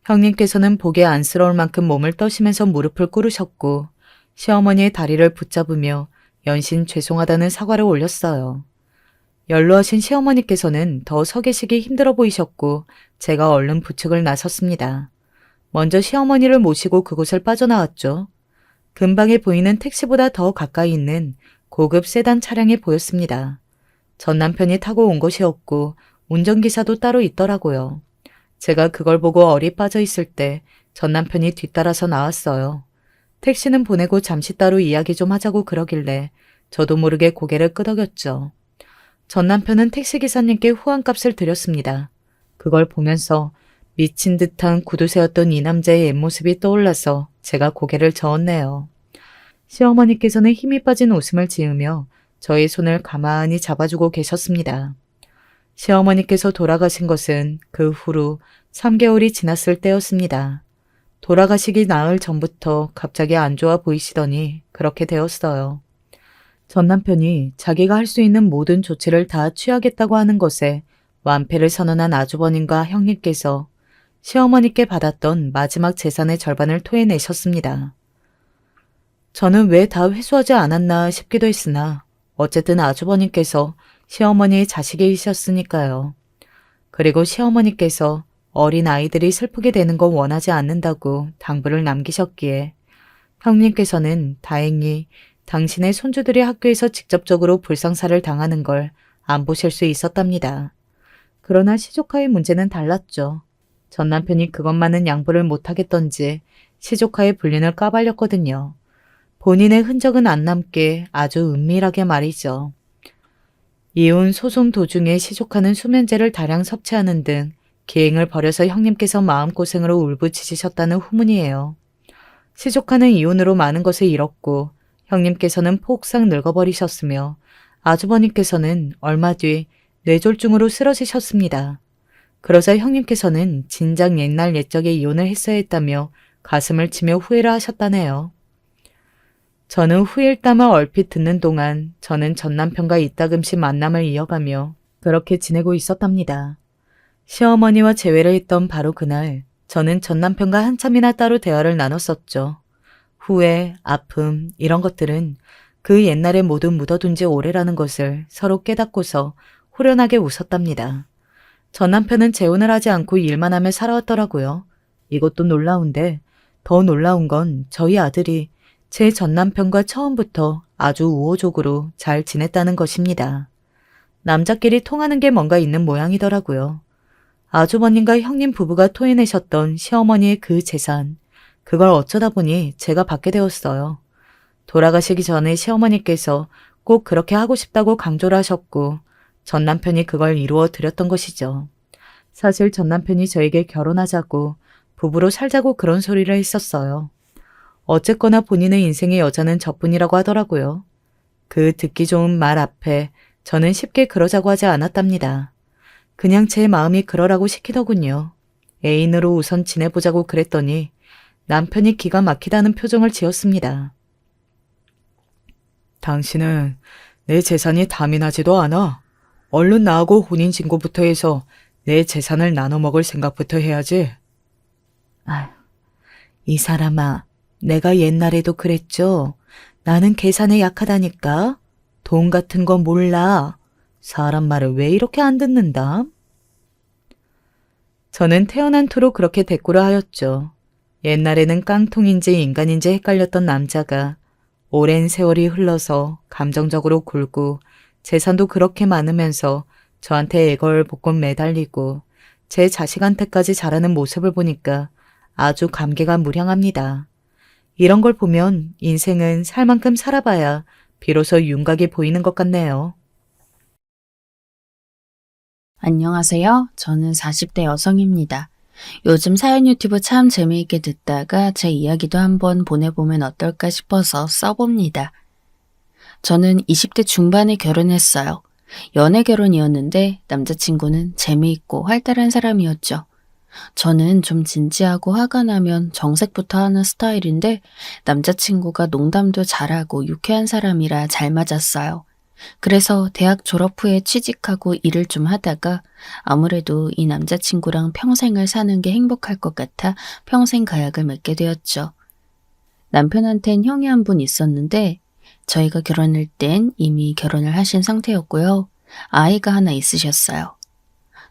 형님께서는 보기에 안쓰러울 만큼 몸을 떠시면서 무릎을 꿇으셨고 시어머니의 다리를 붙잡으며 연신 죄송하다는 사과를 올렸어요. 연로하신 시어머니께서는 더 서 계시기 힘들어 보이셨고 제가 얼른 부축을 나섰습니다. 먼저 시어머니를 모시고 그곳을 빠져나왔죠. 근방에 보이는 택시보다 더 가까이 있는 고급 세단 차량이 보였습니다. 전 남편이 타고 온 것이었고 운전기사도 따로 있더라고요. 제가 그걸 보고 얼이 빠져 있을 때 전 남편이 뒤따라서 나왔어요. 택시는 보내고 잠시 따로 이야기 좀 하자고 그러길래 저도 모르게 고개를 끄덕였죠. 전 남편은 택시기사님께 후한값을 드렸습니다. 그걸 보면서 미친 듯한 구두쇠였던 이 남자의 옛모습이 떠올라서 제가 고개를 저었네요. 시어머니께서는 힘이 빠진 웃음을 지으며 저의 손을 가만히 잡아주고 계셨습니다. 시어머니께서 돌아가신 것은 그 후로 3개월이 지났을 때였습니다. 돌아가시기 나흘 전부터 갑자기 안 좋아 보이시더니 그렇게 되었어요. 전 남편이 자기가 할 수 있는 모든 조치를 다 취하겠다고 하는 것에 완패를 선언한 아주버님과 형님께서 시어머니께 받았던 마지막 재산의 절반을 토해내셨습니다. 저는 왜 다 회수하지 않았나 싶기도 했으나 어쨌든 아주버님께서 시어머니의 자식이셨으니까요. 그리고 시어머니께서 어린 아이들이 슬프게 되는 건 원하지 않는다고 당부를 남기셨기에 형님께서는 다행히 당신의 손주들이 학교에서 직접적으로 불상사를 당하는 걸 안 보실 수 있었답니다. 그러나 시조카의 문제는 달랐죠. 전 남편이 그것만은 양보를 못하겠던지 시조카의 불륜을 까발렸거든요. 본인의 흔적은 안 남게 아주 은밀하게 말이죠. 이혼 소송 도중에 시조카는 수면제를 다량 섭취하는 등 기행을 벌여서 형님께서 마음고생으로 울부짖으셨다는 후문이에요. 시조카는 이혼으로 많은 것을 잃었고 형님께서는 폭삭 늙어버리셨으며 아주버님께서는 얼마 뒤 뇌졸중으로 쓰러지셨습니다. 그러자 형님께서는 진작 옛날 옛적에 이혼을 했어야 했다며 가슴을 치며 후회를 하셨다네요. 저는 후일담을 얼핏 듣는 동안 저는 전 남편과 이따금씩 만남을 이어가며 그렇게 지내고 있었답니다. 시어머니와 재회를 했던 바로 그날 저는 전 남편과 한참이나 따로 대화를 나눴었죠. 후회, 아픔 이런 것들은 그 옛날에 모두 묻어둔 지 오래라는 것을 서로 깨닫고서 후련하게 웃었답니다. 전 남편은 재혼을 하지 않고 일만 하며 살아왔더라고요. 이것도 놀라운데 더 놀라운 건 저희 아들이 제 전 남편과 처음부터 아주 우호적으로 잘 지냈다는 것입니다. 남자끼리 통하는 게 뭔가 있는 모양이더라고요. 아주버님과 형님 부부가 토해내셨던 시어머니의 그 재산, 그걸 어쩌다 보니 제가 받게 되었어요. 돌아가시기 전에 시어머니께서 꼭 그렇게 하고 싶다고 강조를 하셨고 전 남편이 그걸 이루어 드렸던 것이죠. 사실 전 남편이 저에게 결혼하자고 부부로 살자고 그런 소리를 했었어요. 어쨌거나 본인의 인생의 여자는 저뿐이라고 하더라고요. 그 듣기 좋은 말 앞에 저는 쉽게 그러자고 하지 않았답니다. 그냥 제 마음이 그러라고 시키더군요. 애인으로 우선 지내보자고 그랬더니 남편이 기가 막히다는 표정을 지었습니다. 당신은 내 재산이 담이 나지도 않아. 얼른 나하고 혼인신고부터 해서 내 재산을 나눠 먹을 생각부터 해야지. 아휴, 이 사람아, 내가 옛날에도 그랬죠. 나는 계산에 약하다니까. 돈 같은 거 몰라. 사람 말을 왜 이렇게 안 듣는다? 저는 태어난 투로 그렇게 대꾸를 하였죠. 옛날에는 깡통인지 인간인지 헷갈렸던 남자가 오랜 세월이 흘러서 감정적으로 굴고 재산도 그렇게 많으면서 저한테 애걸복걸 매달리고 제 자식한테까지 잘하는 모습을 보니까 아주 감개가 무량합니다. 이런 걸 보면 인생은 살 만큼 살아봐야 비로소 윤곽이 보이는 것 같네요. 안녕하세요. 저는 40대 여성입니다. 요즘 사연 유튜브 참 재미있게 듣다가 제 이야기도 한번 보내보면 어떨까 싶어서 써봅니다. 저는 20대 중반에 결혼했어요. 연애 결혼이었는데 남자친구는 재미있고 활달한 사람이었죠. 저는 좀 진지하고 화가 나면 정색부터 하는 스타일인데 남자친구가 농담도 잘하고 유쾌한 사람이라 잘 맞았어요. 그래서 대학 졸업 후에 취직하고 일을 좀 하다가 아무래도 이 남자친구랑 평생을 사는 게 행복할 것 같아 평생 가약을 맺게 되었죠. 남편한텐 형이 한 분 있었는데 저희가 결혼할 땐 이미 결혼을 하신 상태였고요. 아이가 하나 있으셨어요.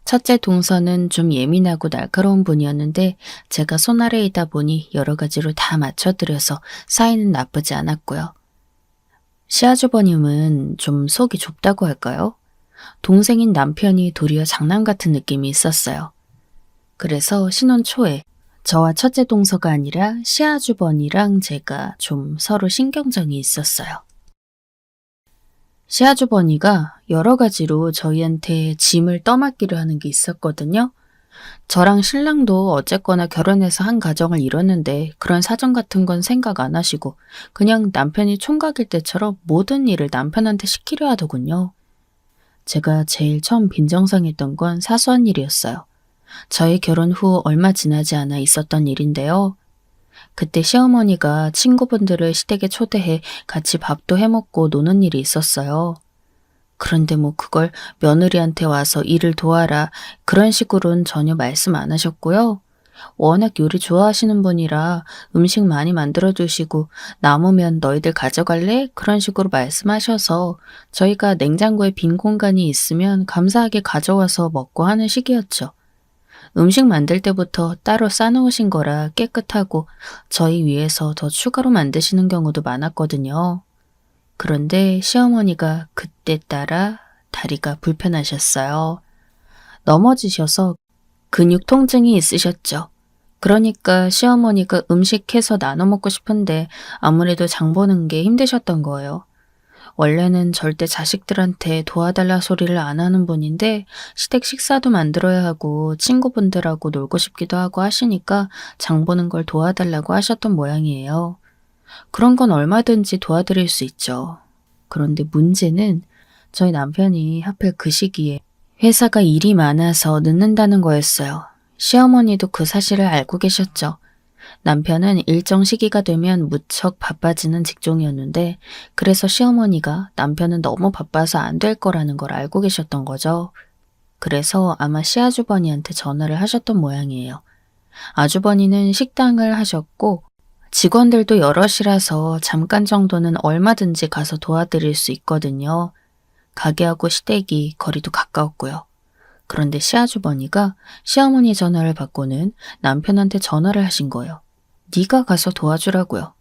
첫째 동서는 좀 예민하고 날카로운 분이었는데 제가 손아래이다 보니 여러 가지로 다 맞춰드려서 사이는 나쁘지 않았고요. 시아주버님은 좀 속이 좁다고 할까요? 동생인 남편이 도리어 장남 같은 느낌이 있었어요. 그래서 신혼 초에 저와 첫째 동서가 아니라 시아주버니랑 제가 좀 서로 신경전이 있었어요. 시아주버니가 여러 가지로 저희한테 짐을 떠맡기려 하는 게 있었거든요. 저랑 신랑도 어쨌거나 결혼해서 한 가정을 이뤘는데 그런 사정 같은 건 생각 안 하시고 그냥 남편이 총각일 때처럼 모든 일을 남편한테 시키려 하더군요. 제가 제일 처음 빈정상했던 건 사소한 일이었어요. 저희 결혼 후 얼마 지나지 않아 있었던 일인데요. 그때 시어머니가 친구분들을 시댁에 초대해 같이 밥도 해먹고 노는 일이 있었어요. 그런데 뭐 그걸 며느리한테 와서 일을 도와라 그런 식으로는 전혀 말씀 안 하셨고요. 워낙 요리 좋아하시는 분이라 음식 많이 만들어 두시고 남으면 너희들 가져갈래? 그런 식으로 말씀하셔서 저희가 냉장고에 빈 공간이 있으면 감사하게 가져와서 먹고 하는 식이었죠. 음식 만들 때부터 따로 싸놓으신 거라 깨끗하고 저희 위해서 더 추가로 만드시는 경우도 많았거든요. 그런데 시어머니가 그때 따라 다리가 불편하셨어요. 넘어지셔서 근육 통증이 있으셨죠. 그러니까 시어머니가 음식 해서 나눠 먹고 싶은데 아무래도 장 보는 게 힘드셨던 거예요. 원래는 절대 자식들한테 도와달라 소리를 안 하는 분인데 시댁 식사도 만들어야 하고 친구분들하고 놀고 싶기도 하고 하시니까 장 보는 걸 도와달라고 하셨던 모양이에요. 그런 건 얼마든지 도와드릴 수 있죠. 그런데 문제는 저희 남편이 하필 그 시기에 회사가 일이 많아서 늦는다는 거였어요. 시어머니도 그 사실을 알고 계셨죠. 남편은 일정 시기가 되면 무척 바빠지는 직종이었는데 그래서 시어머니가 남편은 너무 바빠서 안 될 거라는 걸 알고 계셨던 거죠. 그래서 아마 시아주버니한테 전화를 하셨던 모양이에요. 아주버니는 식당을 하셨고 직원들도 여럿이라서 잠깐 정도는 얼마든지 가서 도와드릴 수 있거든요. 가게하고 시댁이 거리도 가까웠고요. 그런데 시아주버니가 시어머니 전화를 받고는 남편한테 전화를 하신 거예요. 네가 가서 도와주라고요.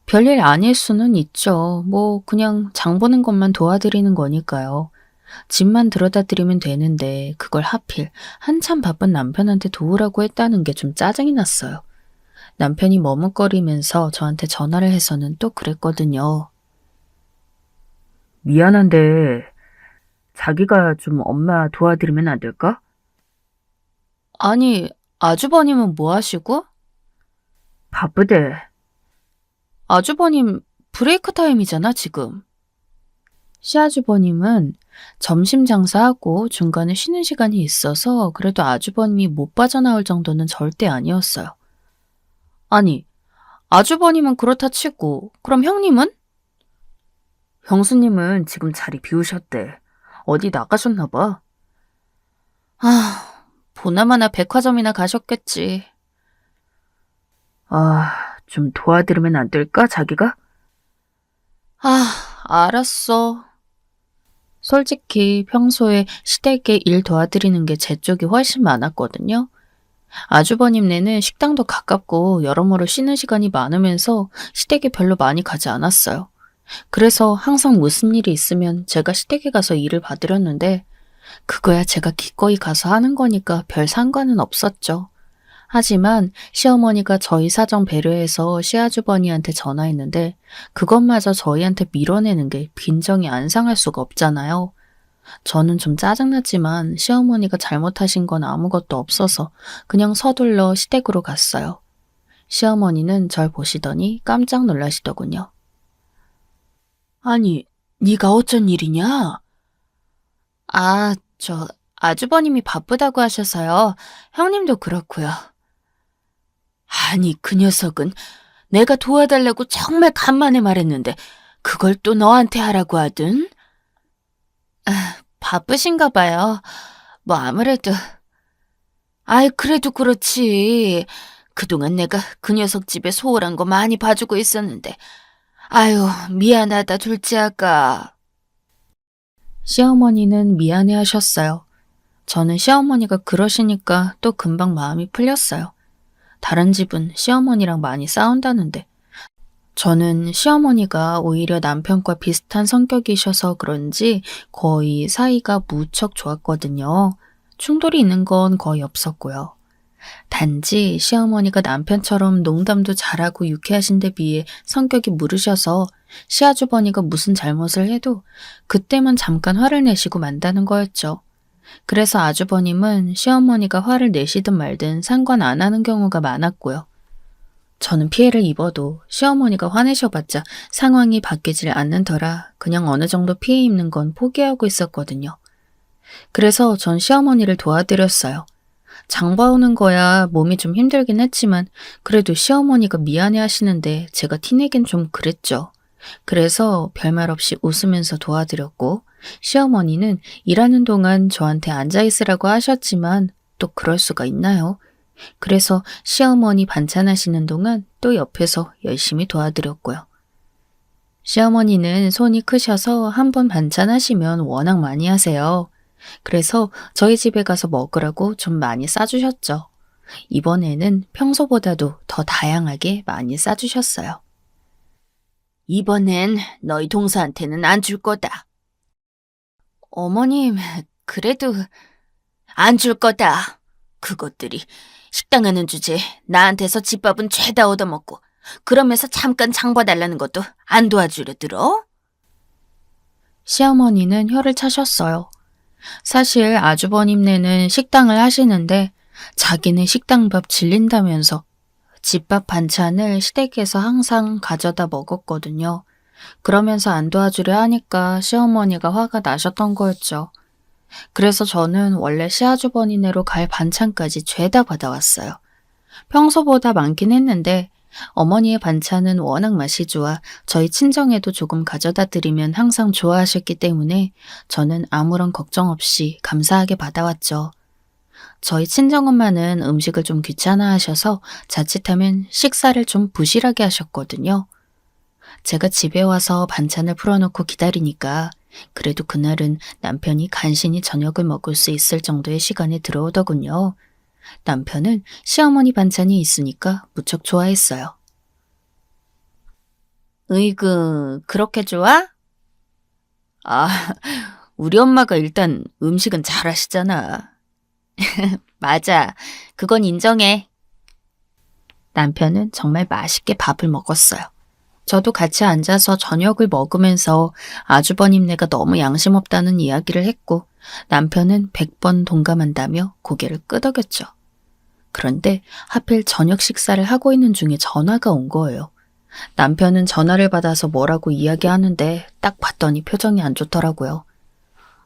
별일 아닐 수는 있죠. 뭐 그냥 장 보는 것만 도와드리는 거니까요. 집만 들여다 드리면 되는데 그걸 하필 한참 바쁜 남편한테 도우라고 했다는 게 좀 짜증이 났어요. 남편이 머뭇거리면서 저한테 전화를 해서는 또 그랬거든요. 미안한데 자기가 좀 엄마 도와드리면 안 될까? 아니, 아주버님은 뭐 하시고? 바쁘대. 아주버님 브레이크 타임이잖아, 지금. 시아주버님은 점심 장사하고 중간에 쉬는 시간이 있어서 그래도 아주버님이 못 빠져나올 정도는 절대 아니었어요. 아니, 아주버님은 그렇다 치고 그럼 형님은? 형수님은 지금 자리 비우셨대. 어디 나가셨나 봐. 아, 보나마나 백화점이나 가셨겠지. 좀 도와드리면 안 될까, 자기가? 알았어. 솔직히 평소에 시댁에 일 도와드리는 게 제 쪽이 훨씬 많았거든요. 아주버님네는 식당도 가깝고 여러모로 쉬는 시간이 많으면서 시댁에 별로 많이 가지 않았어요. 그래서 항상 무슨 일이 있으면 제가 시댁에 가서 일을 받으렸는데 그거야 제가 기꺼이 가서 하는 거니까 별 상관은 없었죠. 하지만 시어머니가 저희 사정 배려해서 시아주버니한테 전화했는데 그것마저 저희한테 밀어내는 게 빈정이 안 상할 수가 없잖아요. 저는 좀 짜증났지만 시어머니가 잘못하신 건 아무것도 없어서 그냥 서둘러 시댁으로 갔어요. 시어머니는 절 보시더니 깜짝 놀라시더군요. 아니, 네가 어쩐 일이냐? 아주버님이 바쁘다고 하셔서요. 형님도 그렇고요. 아니, 그 녀석은 내가 도와달라고 정말 간만에 말했는데 그걸 또 너한테 하라고 하든? 바쁘신가 봐요. 뭐 아무래도. 그래도 그렇지. 그동안 내가 그 녀석 집에 소홀한 거 많이 봐주고 있었는데. 미안하다 둘째 아가. 시어머니는 미안해하셨어요. 저는 시어머니가 그러시니까 또 금방 마음이 풀렸어요. 다른 집은 시어머니랑 많이 싸운다는데 저는 시어머니가 오히려 남편과 비슷한 성격이셔서 그런지 거의 사이가 무척 좋았거든요. 충돌이 있는 건 거의 없었고요. 단지 시어머니가 남편처럼 농담도 잘하고 유쾌하신 데 비해 성격이 무르셔서 시아주버니가 무슨 잘못을 해도 그때만 잠깐 화를 내시고 만다는 거였죠. 그래서 아주버님은 시어머니가 화를 내시든 말든 상관 안 하는 경우가 많았고요. 저는 피해를 입어도 시어머니가 화내셔봤자 상황이 바뀌질 않는 터라 그냥 어느 정도 피해 입는 건 포기하고 있었거든요. 그래서 전 시어머니를 도와드렸어요. 장 봐오는 거야 몸이 좀 힘들긴 했지만 그래도 시어머니가 미안해 하시는데 제가 티내긴 좀 그랬죠. 그래서 별말 없이 웃으면서 도와드렸고 시어머니는 일하는 동안 저한테 앉아있으라고 하셨지만 또 그럴 수가 있나요? 그래서 시어머니 반찬하시는 동안 또 옆에서 열심히 도와드렸고요. 시어머니는 손이 크셔서 한 번 반찬하시면 워낙 많이 하세요. 그래서 저희 집에 가서 먹으라고 좀 많이 싸주셨죠. 이번에는 평소보다도 더 다양하게 많이 싸주셨어요. 이번엔 너희 동서한테는 안 줄 거다. 어머님, 그래도 안 줄 거다. 그것들이 식당 하는 주제에 나한테서 집밥은 죄다 얻어먹고 그러면서 잠깐 장 봐달라는 것도 안 도와주려 들어? 시어머니는 혀를 차셨어요. 사실 아주버님네는 식당을 하시는데 자기네 식당밥 질린다면서 집밥 반찬을 시댁에서 항상 가져다 먹었거든요. 그러면서 안 도와주려 하니까 시어머니가 화가 나셨던 거였죠. 그래서 저는 원래 시아주버니네로 갈 반찬까지 죄다 받아왔어요. 평소보다 많긴 했는데 어머니의 반찬은 워낙 맛이 좋아 저희 친정에도 조금 가져다 드리면 항상 좋아하셨기 때문에 저는 아무런 걱정 없이 감사하게 받아왔죠. 저희 친정엄마는 음식을 좀 귀찮아하셔서 자칫하면 식사를 좀 부실하게 하셨거든요. 제가 집에 와서 반찬을 풀어놓고 기다리니까 그래도 그날은 남편이 간신히 저녁을 먹을 수 있을 정도의 시간에 들어오더군요. 남편은 시어머니 반찬이 있으니까 무척 좋아했어요. 으이그, 그렇게 좋아? 아, 우리 엄마가 일단 음식은 잘하시잖아. 맞아, 그건 인정해. 남편은 정말 맛있게 밥을 먹었어요. 저도 같이 앉아서 저녁을 먹으면서 아주버님네가 너무 양심 없다는 이야기를 했고 남편은 100번 동감한다며 고개를 끄덕였죠. 그런데 하필 저녁 식사를 하고 있는 중에 전화가 온 거예요. 남편은 전화를 받아서 뭐라고 이야기하는데 딱 봤더니 표정이 안 좋더라고요.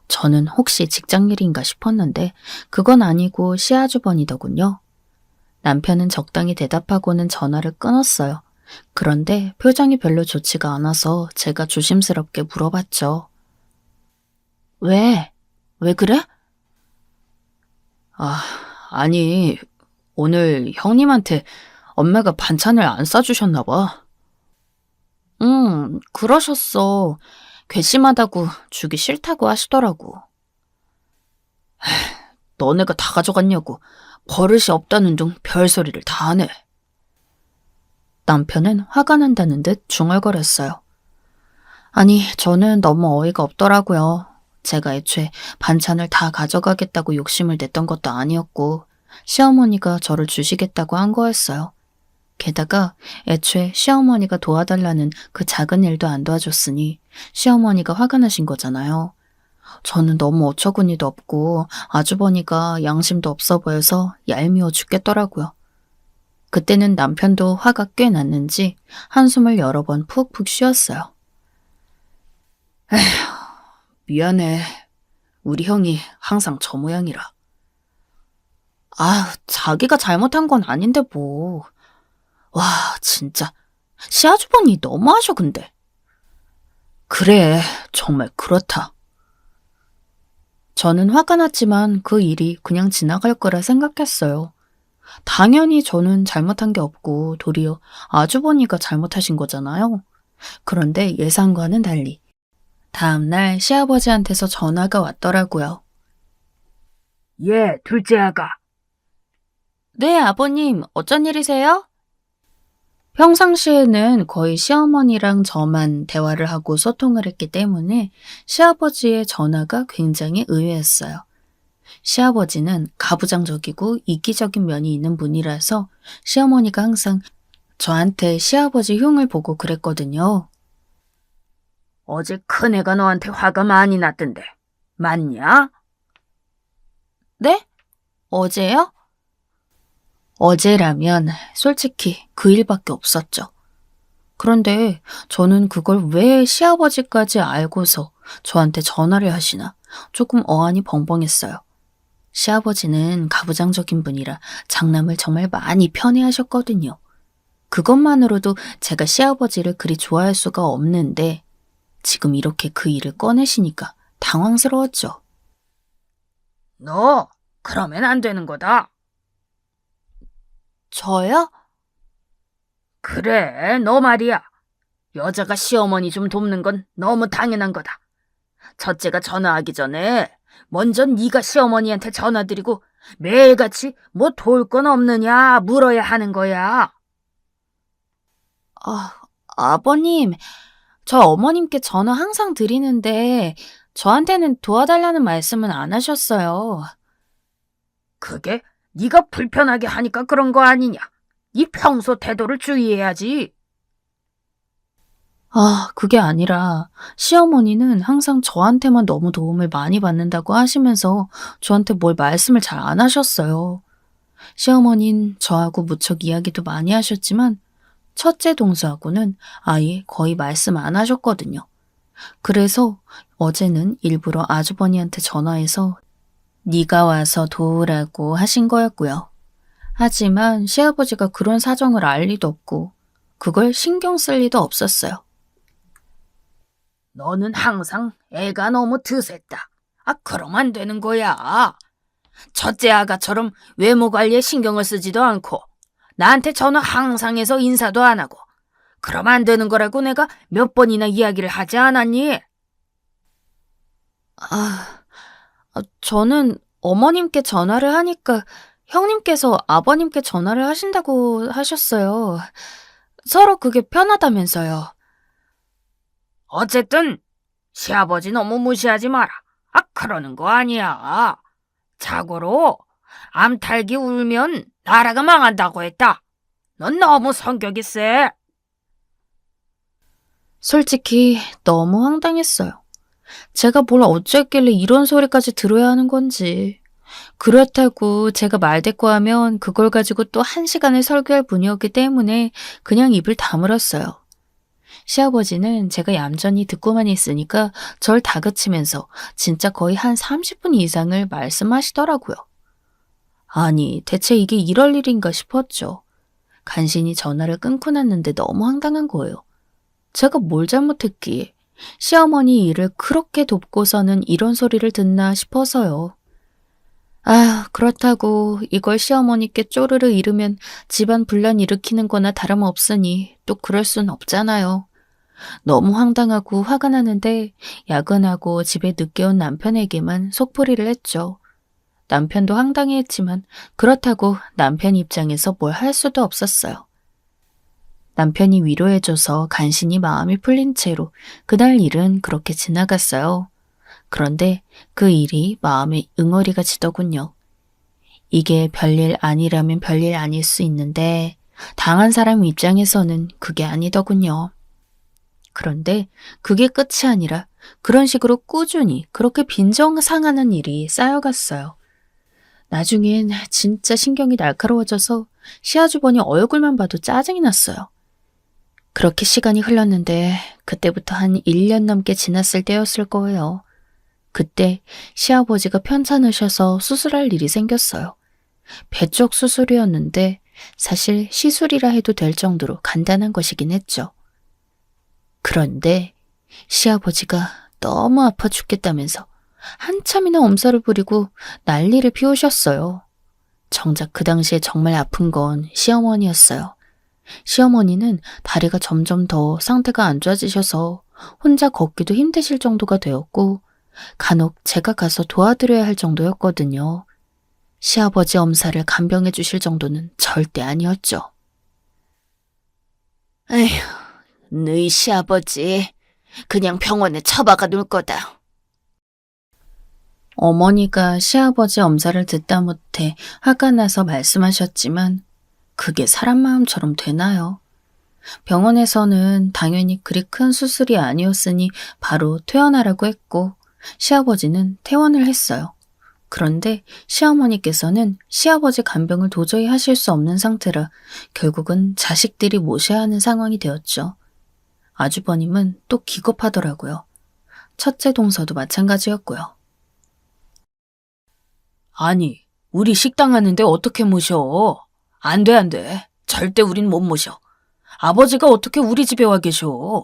저는 혹시 직장일인가 싶었는데 그건 아니고 시아주버니더군요. 남편은 적당히 대답하고는 전화를 끊었어요. 그런데 표정이 별로 좋지가 않아서 제가 조심스럽게 물어봤죠. 왜? 왜 그래? 아니, 오늘 형님한테 엄마가 반찬을 안 싸주셨나 봐. 그러셨어. 괘씸하다고 주기 싫다고 하시더라고. 너네가 다 가져갔냐고 버릇이 없다는 둥 별소리를 다 하네. 남편은 화가 난다는 듯 중얼거렸어요. 아니, 저는 너무 어이가 없더라고요. 제가 애초에 반찬을 다 가져가겠다고 욕심을 냈던 것도 아니었고 시어머니가 저를 주시겠다고 한 거였어요. 게다가 애초에 시어머니가 도와달라는 그 작은 일도 안 도와줬으니 시어머니가 화가 나신 거잖아요. 저는 너무 어처구니도 없고 아주버니가 양심도 없어 보여서 얄미워 죽겠더라고요. 그때는 남편도 화가 꽤 났는지 한숨을 여러 번 푹푹 쉬었어요. 에휴, 미안해. 우리 형이 항상 저 모양이라. 자기가 잘못한 건 아닌데 뭐. 와, 진짜. 시아주버니 너무하셔 근데. 그래, 정말 그렇다. 저는 화가 났지만 그 일이 그냥 지나갈 거라 생각했어요. 당연히 저는 잘못한 게 없고 도리어 아주버니가 잘못하신 거잖아요. 그런데 예상과는 달리 다음날 시아버지한테서 전화가 왔더라고요. 예, 둘째 아가. 네, 아버님, 어쩐 일이세요? 평상시에는 거의 시어머니랑 저만 대화를 하고 소통을 했기 때문에 시아버지의 전화가 굉장히 의외였어요. 시아버지는 가부장적이고 이기적인 면이 있는 분이라서 시어머니가 항상 저한테 시아버지 흉을 보고 그랬거든요. 어제 큰애가 너한테 화가 많이 났던데. 맞냐? 네? 어제요? 어제라면 솔직히 그 일밖에 없었죠. 그런데 저는 그걸 왜 시아버지까지 알고서 저한테 전화를 하시나 조금 어안이 벙벙했어요. 시아버지는 가부장적인 분이라 장남을 정말 많이 편애하셨거든요. 그것만으로도 제가 시아버지를 그리 좋아할 수가 없는데 지금 이렇게 그 일을 꺼내시니까 당황스러웠죠. 너, 그러면 안 되는 거다. 저요? 그래, 너 말이야. 여자가 시어머니 좀 돕는 건 너무 당연한 거다. 첫째가 전화하기 전에 먼저 네가 시어머니한테 전화드리고 매일같이 뭐 도울 건 없느냐 물어야 하는 거야. 아버님, 저 어머님께 전화 항상 드리는데 저한테는 도와달라는 말씀은 안 하셨어요. 그게 네가 불편하게 하니까 그런 거 아니냐. 네 평소 태도를 주의해야지. 그게 아니라 시어머니는 항상 저한테만 너무 도움을 많이 받는다고 하시면서 저한테 뭘 말씀을 잘 안 하셨어요. 시어머니는 저하고 무척 이야기도 많이 하셨지만 첫째 동서하고는 아예 거의 말씀 안 하셨거든요. 그래서 어제는 일부러 아주버니한테 전화해서 네가 와서 도우라고 하신 거였고요. 하지만 시아버지가 그런 사정을 알 리도 없고 그걸 신경 쓸 리도 없었어요. 너는 항상 애가 너무 드셌다. 그럼 안 되는 거야. 첫째 아가처럼 외모 관리에 신경을 쓰지도 않고 나한테 전화 항상 해서 인사도 안 하고 그럼 안 되는 거라고 내가 몇 번이나 이야기를 하지 않았니? 저는 어머님께 전화를 하니까 형님께서 아버님께 전화를 하신다고 하셨어요. 서로 그게 편하다면서요. 어쨌든 시아버지 너무 무시하지 마라. 그러는 거 아니야. 자고로 암탉이 울면 나라가 망한다고 했다. 넌 너무 성격이 세. 솔직히 너무 황당했어요. 제가 뭘 어쨌길래 이런 소리까지 들어야 하는 건지. 그렇다고 제가 말대꾸하면 그걸 가지고 또 1시간을 설교할 분이었기 때문에 그냥 입을 다물었어요. 시아버지는 제가 얌전히 듣고만 있으니까 절 다그치면서 진짜 거의 한 30분 이상을 말씀하시더라고요. 아니, 대체 이게 이럴 일인가 싶었죠. 간신히 전화를 끊고 났는데 너무 황당한 거예요. 제가 뭘 잘못했기에 시어머니 일을 그렇게 돕고서는 이런 소리를 듣나 싶어서요. 그렇다고 이걸 시어머니께 쪼르르 이르면 집안 분란 일으키는 거나 다름없으니 또 그럴 순 없잖아요. 너무 황당하고 화가 나는데 야근하고 집에 늦게 온 남편에게만 속풀이를 했죠. 남편도 황당해했지만 그렇다고 남편 입장에서 뭘 할 수도 없었어요. 남편이 위로해줘서 간신히 마음이 풀린 채로 그날 일은 그렇게 지나갔어요. 그런데 그 일이 마음에 응어리가 지더군요. 이게 별일 아니라면 별일 아닐 수 있는데 당한 사람 입장에서는 그게 아니더군요. 그런데 그게 끝이 아니라 그런 식으로 꾸준히 그렇게 빈정상하는 일이 쌓여갔어요. 나중엔 진짜 신경이 날카로워져서 시아주버니 얼굴만 봐도 짜증이 났어요. 그렇게 시간이 흘렀는데 그때부터 한 1년 넘게 지났을 때였을 거예요. 그때 시아버지가 편찮으셔서 수술할 일이 생겼어요. 배 쪽 수술이었는데 사실 시술이라 해도 될 정도로 간단한 것이긴 했죠. 그런데 시아버지가 너무 아파 죽겠다면서 한참이나 엄살을 부리고 난리를 피우셨어요. 정작 그 당시에 정말 아픈 건 시어머니였어요. 시어머니는 다리가 점점 더 상태가 안 좋아지셔서 혼자 걷기도 힘드실 정도가 되었고 간혹 제가 가서 도와드려야 할 정도였거든요. 시아버지 엄살을 간병해 주실 정도는 절대 아니었죠. 에휴, 너희 시아버지 그냥 병원에 처박아 놓을 거다. 어머니가 시아버지 엄살을 듣다 못해 화가 나서 말씀하셨지만 그게 사람 마음처럼 되나요? 병원에서는 당연히 그리 큰 수술이 아니었으니 바로 퇴원하라고 했고 시아버지는 퇴원을 했어요. 그런데 시어머니께서는 시아버지 간병을 도저히 하실 수 없는 상태라 결국은 자식들이 모셔야 하는 상황이 되었죠. 아주버님은 또 기겁하더라고요. 첫째 동서도 마찬가지였고요. 아니, 우리 식당 하는데 어떻게 모셔? 안 돼, 안 돼. 절대 우린 못 모셔. 아버지가 어떻게 우리 집에 와 계셔?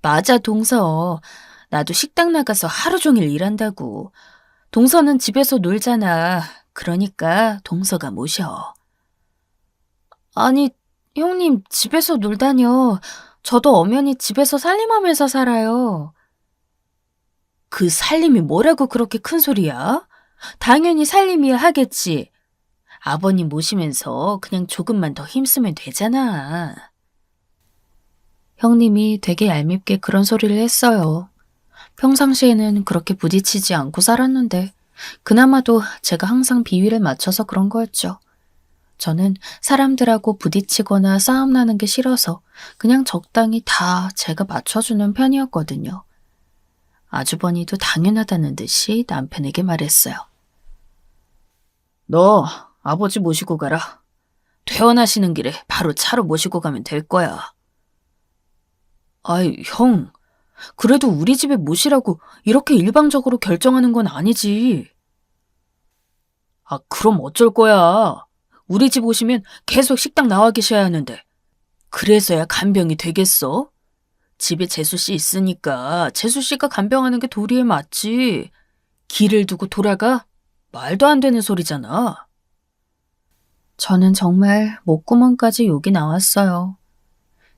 맞아, 동서. 나도 식당 나가서 하루 종일 일한다고. 동서는 집에서 놀잖아. 그러니까 동서가 모셔. 아니, 형님 집에서 놀다뇨. 저도 엄연히 집에서 살림하면서 살아요. 그 살림이 뭐라고 그렇게 큰 소리야? 당연히 살림이야 하겠지. 아버님 모시면서 그냥 조금만 더 힘쓰면 되잖아. 형님이 되게 얄밉게 그런 소리를 했어요. 평상시에는 그렇게 부딪히지 않고 살았는데 그나마도 제가 항상 비위를 맞춰서 그런 거였죠. 저는 사람들하고 부딪히거나 싸움 나는 게 싫어서 그냥 적당히 다 제가 맞춰주는 편이었거든요. 아주버니도 당연하다는 듯이 남편에게 말했어요. 너 아버지 모시고 가라. 퇴원하시는 길에 바로 차로 모시고 가면 될 거야. 아이, 형. 그래도 우리 집에 모시라고 이렇게 일방적으로 결정하는 건 아니지. 아, 그럼 어쩔 거야. 우리 집 오시면 계속 식당 나와 계셔야 하는데. 그래서야 간병이 되겠어? 집에 재수씨 있으니까 재수씨가 간병하는 게 도리에 맞지. 길을 두고 돌아가? 말도 안 되는 소리잖아. 저는 정말 목구멍까지 욕이 나왔어요.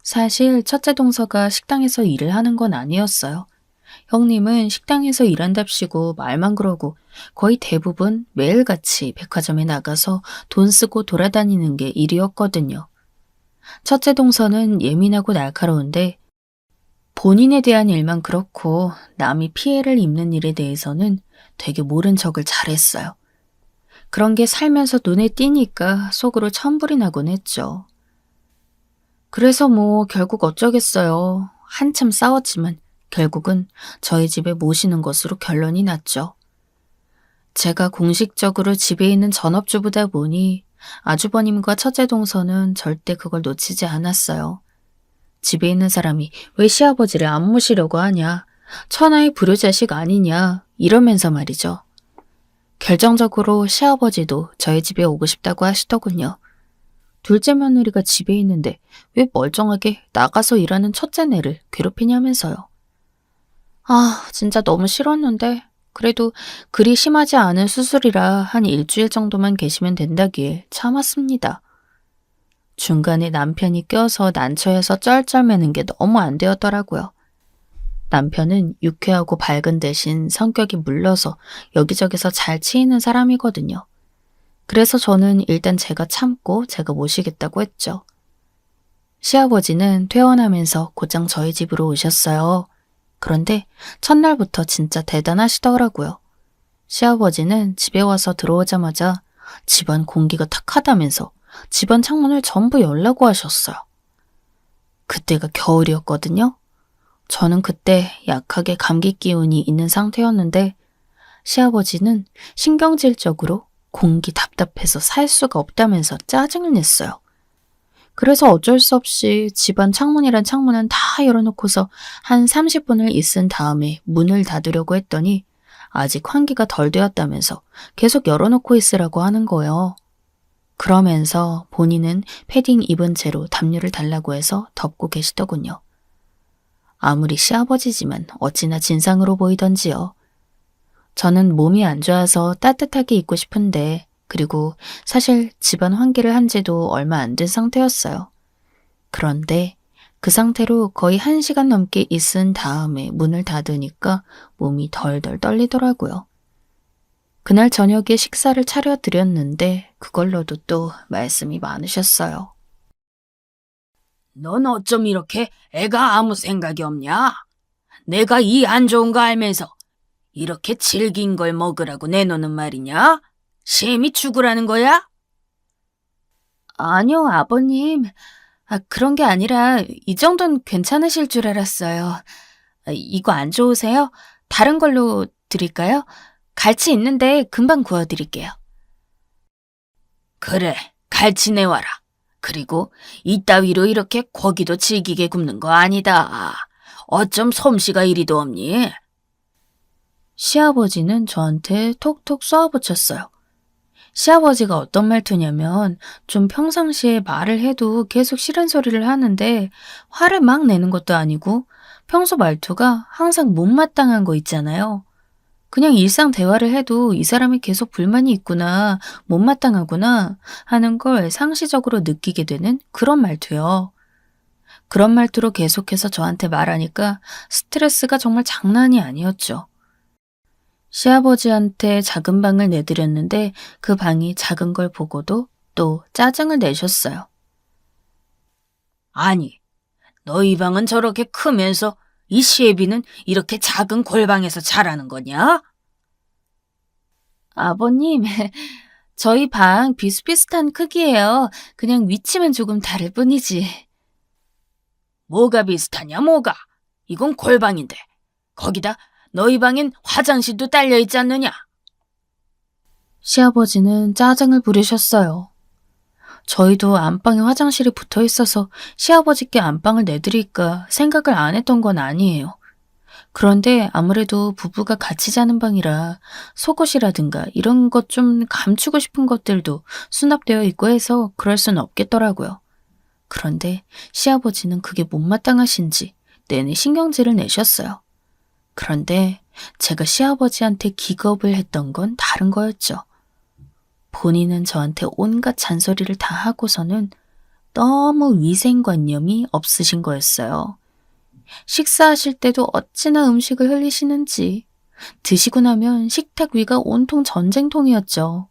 사실 첫째 동서가 식당에서 일을 하는 건 아니었어요. 형님은 식당에서 일한답시고 말만 그러고 거의 대부분 매일같이 백화점에 나가서 돈 쓰고 돌아다니는 게 일이었거든요. 첫째 동서는 예민하고 날카로운데 본인에 대한 일만 그렇고 남이 피해를 입는 일에 대해서는 되게 모른 척을 잘했어요. 그런 게 살면서 눈에 띄니까 속으로 천불이 나곤 했죠. 그래서 뭐 결국 어쩌겠어요. 한참 싸웠지만 결국은 저희 집에 모시는 것으로 결론이 났죠. 제가 공식적으로 집에 있는 전업주부다 보니 아주버님과 첫째 동서는 절대 그걸 놓치지 않았어요. 집에 있는 사람이 왜 시아버지를 안 모시려고 하냐, 천하의 불효자식 아니냐 이러면서 말이죠. 결정적으로 시아버지도 저희 집에 오고 싶다고 하시더군요. 둘째 며느리가 집에 있는데 왜 멀쩡하게 나가서 일하는 첫째네를 괴롭히냐면서요. 아, 진짜 너무 싫었는데 그래도 그리 심하지 않은 수술이라 한 일주일 정도만 계시면 된다기에 참았습니다. 중간에 남편이 껴서 난처해서 쩔쩔매는 게 너무 안 되었더라고요. 남편은 유쾌하고 밝은 대신 성격이 물러서 여기저기서 잘 치이는 사람이거든요. 그래서 저는 일단 제가 참고 제가 모시겠다고 했죠. 시아버지는 퇴원하면서 곧장 저희 집으로 오셨어요. 그런데 첫날부터 진짜 대단하시더라고요. 시아버지는 집에 와서 들어오자마자 집안 공기가 탁하다면서 집안 창문을 전부 열라고 하셨어요. 그때가 겨울이었거든요. 저는 그때 약하게 감기 기운이 있는 상태였는데 시아버지는 신경질적으로 공기 답답해서 살 수가 없다면서 짜증을 냈어요. 그래서 어쩔 수 없이 집안 창문이란 창문은 다 열어놓고서 한 30분을 있은 다음에 문을 닫으려고 했더니 아직 환기가 덜 되었다면서 계속 열어놓고 있으라고 하는 거예요. 그러면서 본인은 패딩 입은 채로 담요를 달라고 해서 덮고 계시더군요. 아무리 시아버지지만 어찌나 진상으로 보이던지요. 저는 몸이 안 좋아서 따뜻하게 입고 싶은데 그리고 사실 집안 환기를 한 지도 얼마 안 된 상태였어요. 그런데 그 상태로 거의 1시간 넘게 있은 다음에 문을 닫으니까 몸이 덜덜 떨리더라고요. 그날 저녁에 식사를 차려드렸는데 그걸로도 또 말씀이 많으셨어요. 넌 어쩜 이렇게 애가 아무 생각이 없냐? 내가 이 안 좋은 거 알면서 이렇게 질긴 걸 먹으라고 내놓는 말이냐? 심히 죽으라는 거야? 아니요, 아버님. 그런 게 아니라 이 정도는 괜찮으실 줄 알았어요. 이거 안 좋으세요? 다른 걸로 드릴까요? 갈치 있는데 금방 구워드릴게요. 그래, 갈치 내와라. 그리고 이따위로 이렇게 고기도 질기게 굽는 거 아니다. 어쩜 솜씨가 이리도 없니? 시아버지는 저한테 톡톡 쏘아붙였어요. 시아버지가 어떤 말투냐면 좀 평상시에 말을 해도 계속 싫은 소리를 하는데 화를 막 내는 것도 아니고 평소 말투가 항상 못마땅한 거 있잖아요. 그냥 일상 대화를 해도 이 사람이 계속 불만이 있구나, 못마땅하구나 하는 걸 상시적으로 느끼게 되는 그런 말투요. 그런 말투로 계속해서 저한테 말하니까 스트레스가 정말 장난이 아니었죠. 시아버지한테 작은 방을 내드렸는데 그 방이 작은 걸 보고도 또 짜증을 내셨어요. 아니, 너희 방은 저렇게 크면서 이 시애비는 이렇게 작은 골방에서 자라는 거냐? 아버님, 저희 방 비슷비슷한 크기예요. 그냥 위치만 조금 다를 뿐이지. 뭐가 비슷하냐, 뭐가? 이건 골방인데. 거기다 너희 방엔 화장실도 딸려 있지 않느냐? 시아버지는 짜증을 부리셨어요. 저희도 안방에 화장실이 붙어 있어서 시아버지께 안방을 내드릴까 생각을 안 했던 건 아니에요. 그런데 아무래도 부부가 같이 자는 방이라 속옷이라든가 이런 것 좀 감추고 싶은 것들도 수납되어 있고 해서 그럴 수는 없겠더라고요. 그런데 시아버지는 그게 못마땅하신지 내내 신경질을 내셨어요. 그런데 제가 시아버지한테 기겁을 했던 건 다른 거였죠. 본인은 저한테 온갖 잔소리를 다 하고서는 너무 위생관념이 없으신 거였어요. 식사하실 때도 어찌나 음식을 흘리시는지, 드시고 나면 식탁 위가 온통 전쟁통이었죠.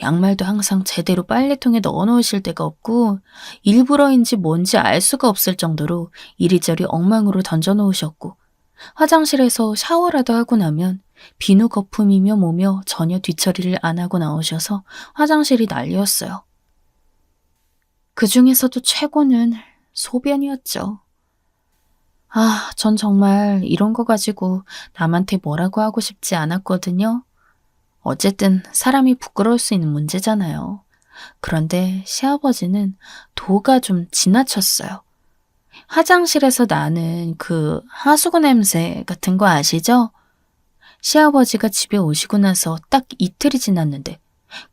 양말도 항상 제대로 빨래통에 넣어놓으실 데가 없고 일부러인지 뭔지 알 수가 없을 정도로 이리저리 엉망으로 던져놓으셨고 화장실에서 샤워라도 하고 나면 비누 거품이며 뭐며 전혀 뒤처리를 안 하고 나오셔서 화장실이 난리였어요. 그 중에서도 최고는 소변이었죠. 전 정말 이런 거 가지고 남한테 뭐라고 하고 싶지 않았거든요. 어쨌든 사람이 부끄러울 수 있는 문제잖아요. 그런데 시아버지는 도가 좀 지나쳤어요. 화장실에서 나는 그 하수구 냄새 같은 거 아시죠? 시아버지가 집에 오시고 나서 딱 이틀이 지났는데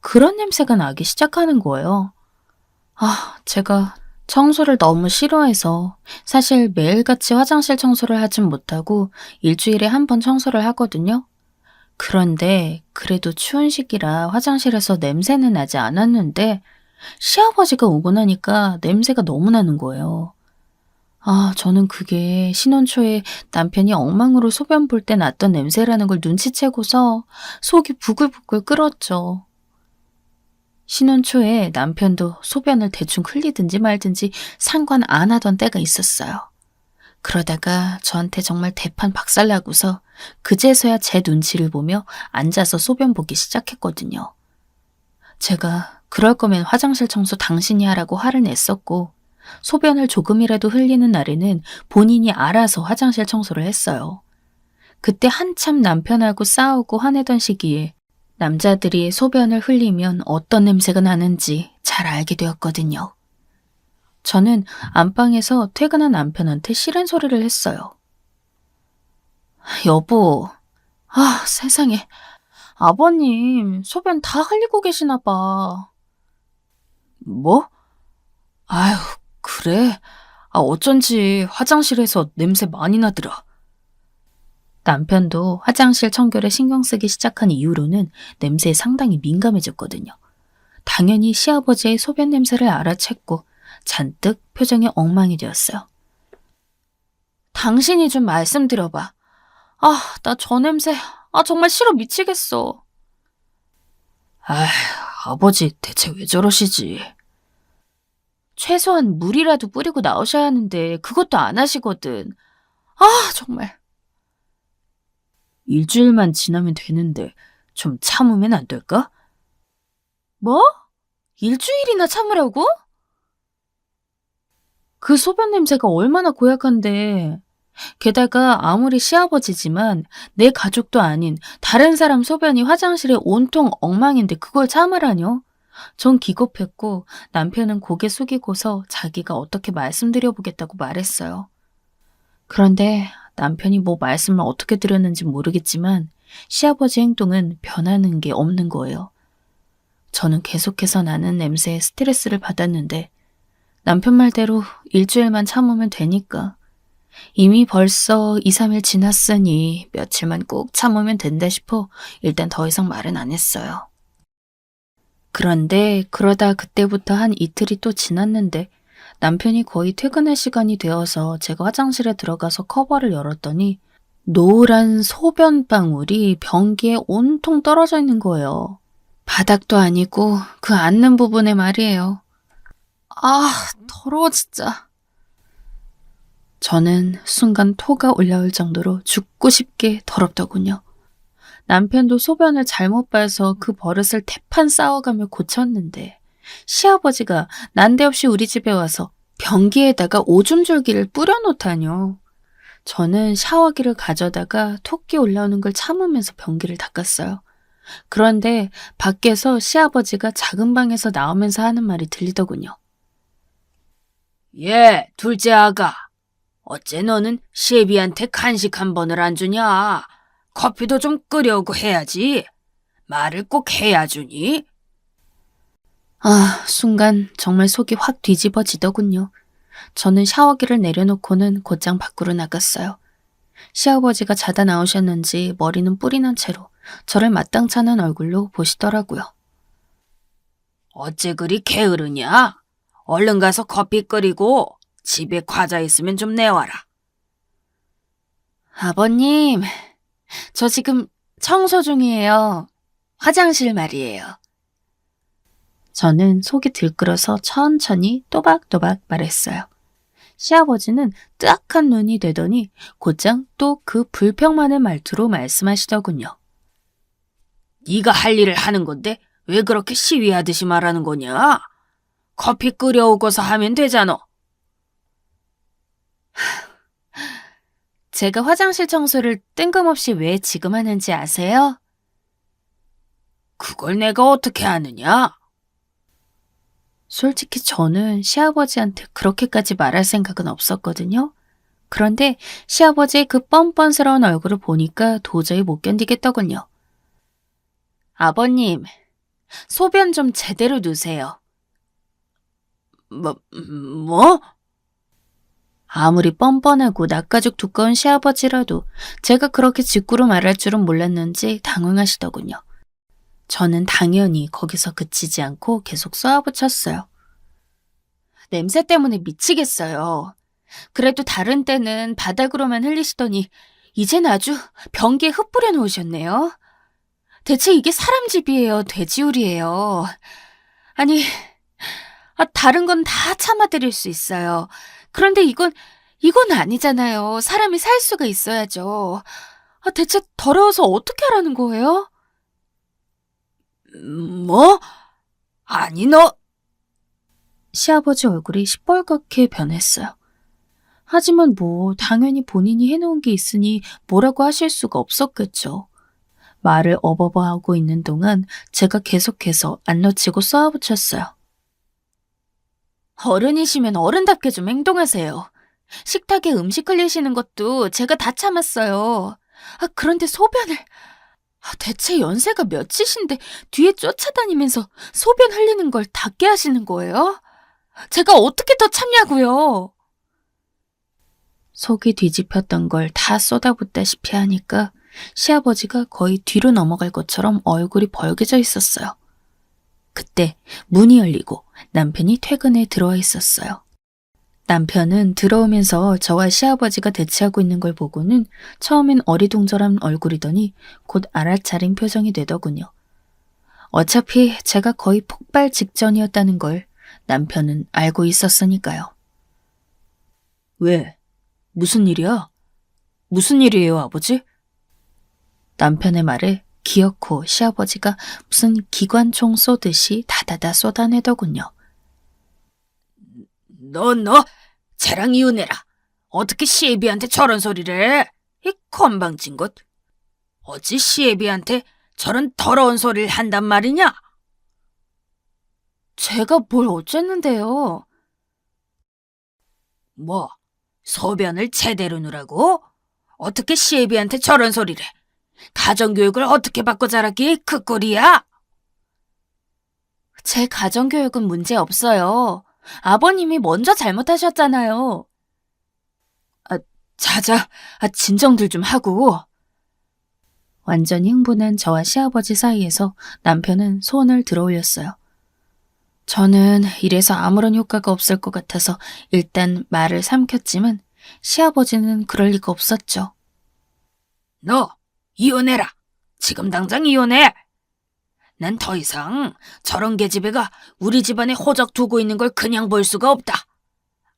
그런 냄새가 나기 시작하는 거예요. 제가 청소를 너무 싫어해서 사실 매일같이 화장실 청소를 하진 못하고 일주일에 한 번 청소를 하거든요. 그런데 그래도 추운 시기라 화장실에서 냄새는 나지 않았는데 시아버지가 오고 나니까 냄새가 너무 나는 거예요. 저는 그게 신혼 초에 남편이 엉망으로 소변 볼 때 났던 냄새라는 걸 눈치채고서 속이 부글부글 끓었죠. 신혼 초에 남편도 소변을 대충 흘리든지 말든지 상관 안 하던 때가 있었어요. 그러다가 저한테 정말 대판 박살나고서 그제서야 제 눈치를 보며 앉아서 소변 보기 시작했거든요. 제가 그럴 거면 화장실 청소 당신이 하라고 화를 냈었고 소변을 조금이라도 흘리는 날에는 본인이 알아서 화장실 청소를 했어요. 그때 한참 남편하고 싸우고 화내던 시기에 남자들이 소변을 흘리면 어떤 냄새가 나는지 잘 알게 되었거든요. 저는 안방에서 퇴근한 남편한테 싫은 소리를 했어요. 여보, 세상에. 아버님, 소변 다 흘리고 계시나 봐. 뭐? 아휴, 그래? 어쩐지 화장실에서 냄새 많이 나더라. 남편도 화장실 청결에 신경 쓰기 시작한 이후로는 냄새에 상당히 민감해졌거든요. 당연히 시아버지의 소변 냄새를 알아챘고 잔뜩 표정이 엉망이 되었어요. 당신이 좀 말씀드려봐. 나 저 냄새, 정말 싫어 미치겠어. 아버지 대체 왜 저러시지? 최소한 물이라도 뿌리고 나오셔야 하는데 그것도 안 하시거든. 정말. 일주일만 지나면 되는데 좀 참으면 안 될까? 뭐? 일주일이나 참으라고? 그 소변 냄새가 얼마나 고약한데. 게다가 아무리 시아버지지만 내 가족도 아닌 다른 사람 소변이 화장실에 온통 엉망인데 그걸 참으라뇨? 전 기겁했고 남편은 고개 숙이고서 자기가 어떻게 말씀드려보겠다고 말했어요. 그런데 남편이 뭐 말씀을 어떻게 드렸는지 모르겠지만 시아버지 행동은 변하는 게 없는 거예요. 저는 계속해서 나는 냄새에 스트레스를 받았는데 남편 말대로 일주일만 참으면 되니까 이미 벌써 2, 3일 지났으니 며칠만 꾹 참으면 된다 싶어 일단 더 이상 말은 안 했어요. 그런데 그러다 그때부터 한 이틀이 또 지났는데 남편이 거의 퇴근할 시간이 되어서 제가 화장실에 들어가서 커버를 열었더니 노란 소변방울이 변기에 온통 떨어져 있는 거예요. 바닥도 아니고 그 앉는 부분에 말이에요. 아, 더러워 진짜. 저는 순간 토가 올라올 정도로 죽고 싶게 더럽더군요. 남편도 소변을 잘못 봐서 그 버릇을 태판 싸워가며 고쳤는데 시아버지가 난데없이 우리 집에 와서 변기에다가 오줌 줄기를 뿌려놓다뇨. 저는 샤워기를 가져다가 토끼 올라오는 걸 참으면서 변기를 닦았어요. 그런데 밖에서 시아버지가 작은 방에서 나오면서 하는 말이 들리더군요. 예, 둘째 아가. 어째 너는 시애비한테 간식 한 번을 안 주냐? 커피도 좀 끓여오고 해야지. 말을 꼭 해야 주니? 아, 순간 정말 속이 확 뒤집어지더군요. 저는 샤워기를 내려놓고는 곧장 밖으로 나갔어요. 시아버지가 자다 나오셨는지 머리는 뿔이 난 채로 저를 마땅치 않은 얼굴로 보시더라고요. 어째 그리 게으르냐? 얼른 가서 커피 끓이고 집에 과자 있으면 좀 내와라. 아버님, 저 지금 청소 중이에요. 화장실 말이에요. 저는 속이 들끓어서 천천히 또박또박 말했어요. 시아버지는 뜨악한 눈이 되더니 곧장 또 그 불평만의 말투로 말씀하시더군요. 네가 할 일을 하는 건데 왜 그렇게 시위하듯이 말하는 거냐? 커피 끓여오고서 하면 되잖아. 제가 화장실 청소를 뜬금없이 왜 지금 하는지 아세요? 그걸 내가 어떻게 아느냐? 솔직히 저는 시아버지한테 그렇게까지 말할 생각은 없었거든요. 그런데 시아버지의 그 뻔뻔스러운 얼굴을 보니까 도저히 못 견디겠더군요. 아버님, 소변 좀 제대로 누세요. 뭐? 아무리 뻔뻔하고 낯가죽 두꺼운 시아버지라도 제가 그렇게 직구로 말할 줄은 몰랐는지 당황하시더군요. 저는 당연히 거기서 그치지 않고 계속 쏘아붙였어요. 냄새 때문에 미치겠어요. 그래도 다른 때는 바닥으로만 흘리시더니 이젠 아주 변기에 흙 뿌려 놓으셨네요. 대체 이게 사람 집이에요, 돼지우리예요. 아니, 다른 건 다 참아드릴 수 있어요. 그런데 이건 아니잖아요. 사람이 살 수가 있어야죠. 대체 더러워서 어떻게 하라는 거예요? 뭐? 아니 너... 시아버지 얼굴이 시뻘겋게 변했어요. 하지만 당연히 본인이 해놓은 게 있으니 뭐라고 하실 수가 없었겠죠. 말을 어버버하고 있는 동안 제가 계속해서 안 놓치고 쏘아붙였어요. 어른이시면 어른답게 좀 행동하세요. 식탁에 음식 흘리시는 것도 제가 다 참았어요. 그런데 소변을... 대체 연세가 몇이신데 뒤에 쫓아다니면서 소변 흘리는 걸 닦게 하시는 거예요? 제가 어떻게 더 참냐고요? 속이 뒤집혔던 걸 다 쏟아붓다시피 하니까 시아버지가 거의 뒤로 넘어갈 것처럼 얼굴이 벌개져 있었어요. 그때 문이 열리고 남편이 퇴근에 들어와 있었어요. 남편은 들어오면서 저와 시아버지가 대치하고 있는 걸 보고는 처음엔 어리둥절한 얼굴이더니 곧 알아차린 표정이 되더군요. 어차피 제가 거의 폭발 직전이었다는 걸 남편은 알고 있었으니까요. 왜? 무슨 일이야? 무슨 일이에요, 아버지? 남편의 말에 기어코 시아버지가 무슨 기관총 쏘듯이 다다다 쏟아내더군요. 너, 쟤랑 이혼해라. 어떻게 시애비한테 저런 소리를 해? 이 건방진 것. 어찌 시애비한테 저런 더러운 소리를 한단 말이냐? 제가 뭘 어쨌는데요? 뭐, 소변을 제대로 누라고? 어떻게 시애비한테 저런 소리를 해? 가정교육을 어떻게 받고 자랐기에 그 꼴이야? 제 가정교육은 문제 없어요. 아버님이 먼저 잘못하셨잖아요. 자자, 진정들 좀 하고. 완전히 흥분한 저와 시아버지 사이에서 남편은 손을 들어 올렸어요. 저는 이래서 아무런 효과가 없을 것 같아서 일단 말을 삼켰지만 시아버지는 그럴 리가 없었죠. 너 이혼해라. 지금 당장 이혼해. 난 더 이상 저런 계집애가 우리 집안에 호적 두고 있는 걸 그냥 볼 수가 없다.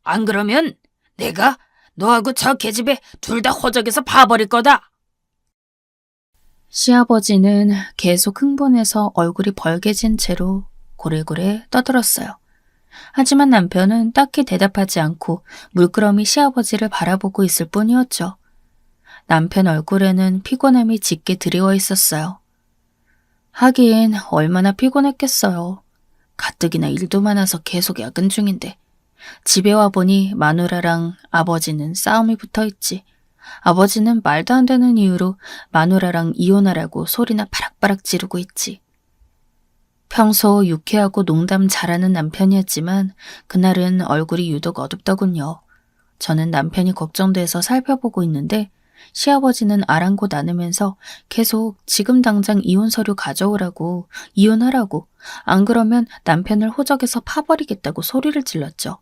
안 그러면 내가 너하고 저 계집애 둘 다 호적에서 봐버릴 거다. 시아버지는 계속 흥분해서 얼굴이 벌개진 채로 고래고래 떠들었어요. 하지만 남편은 딱히 대답하지 않고 물끄러미 시아버지를 바라보고 있을 뿐이었죠. 남편 얼굴에는 피곤함이 짙게 드리워 있었어요. 하긴 얼마나 피곤했겠어요. 가뜩이나 일도 많아서 계속 야근 중인데 집에 와보니 마누라랑 아버지는 싸움이 붙어있지. 아버지는 말도 안 되는 이유로 마누라랑 이혼하라고 소리나 바락바락 지르고 있지. 평소 유쾌하고 농담 잘하는 남편이었지만 그날은 얼굴이 유독 어둡더군요. 저는 남편이 걱정돼서 살펴보고 있는데 시아버지는 아랑곳 않으면서 계속 지금 당장 이혼 서류 가져오라고, 이혼하라고, 안 그러면 남편을 호적에서 파버리겠다고 소리를 질렀죠.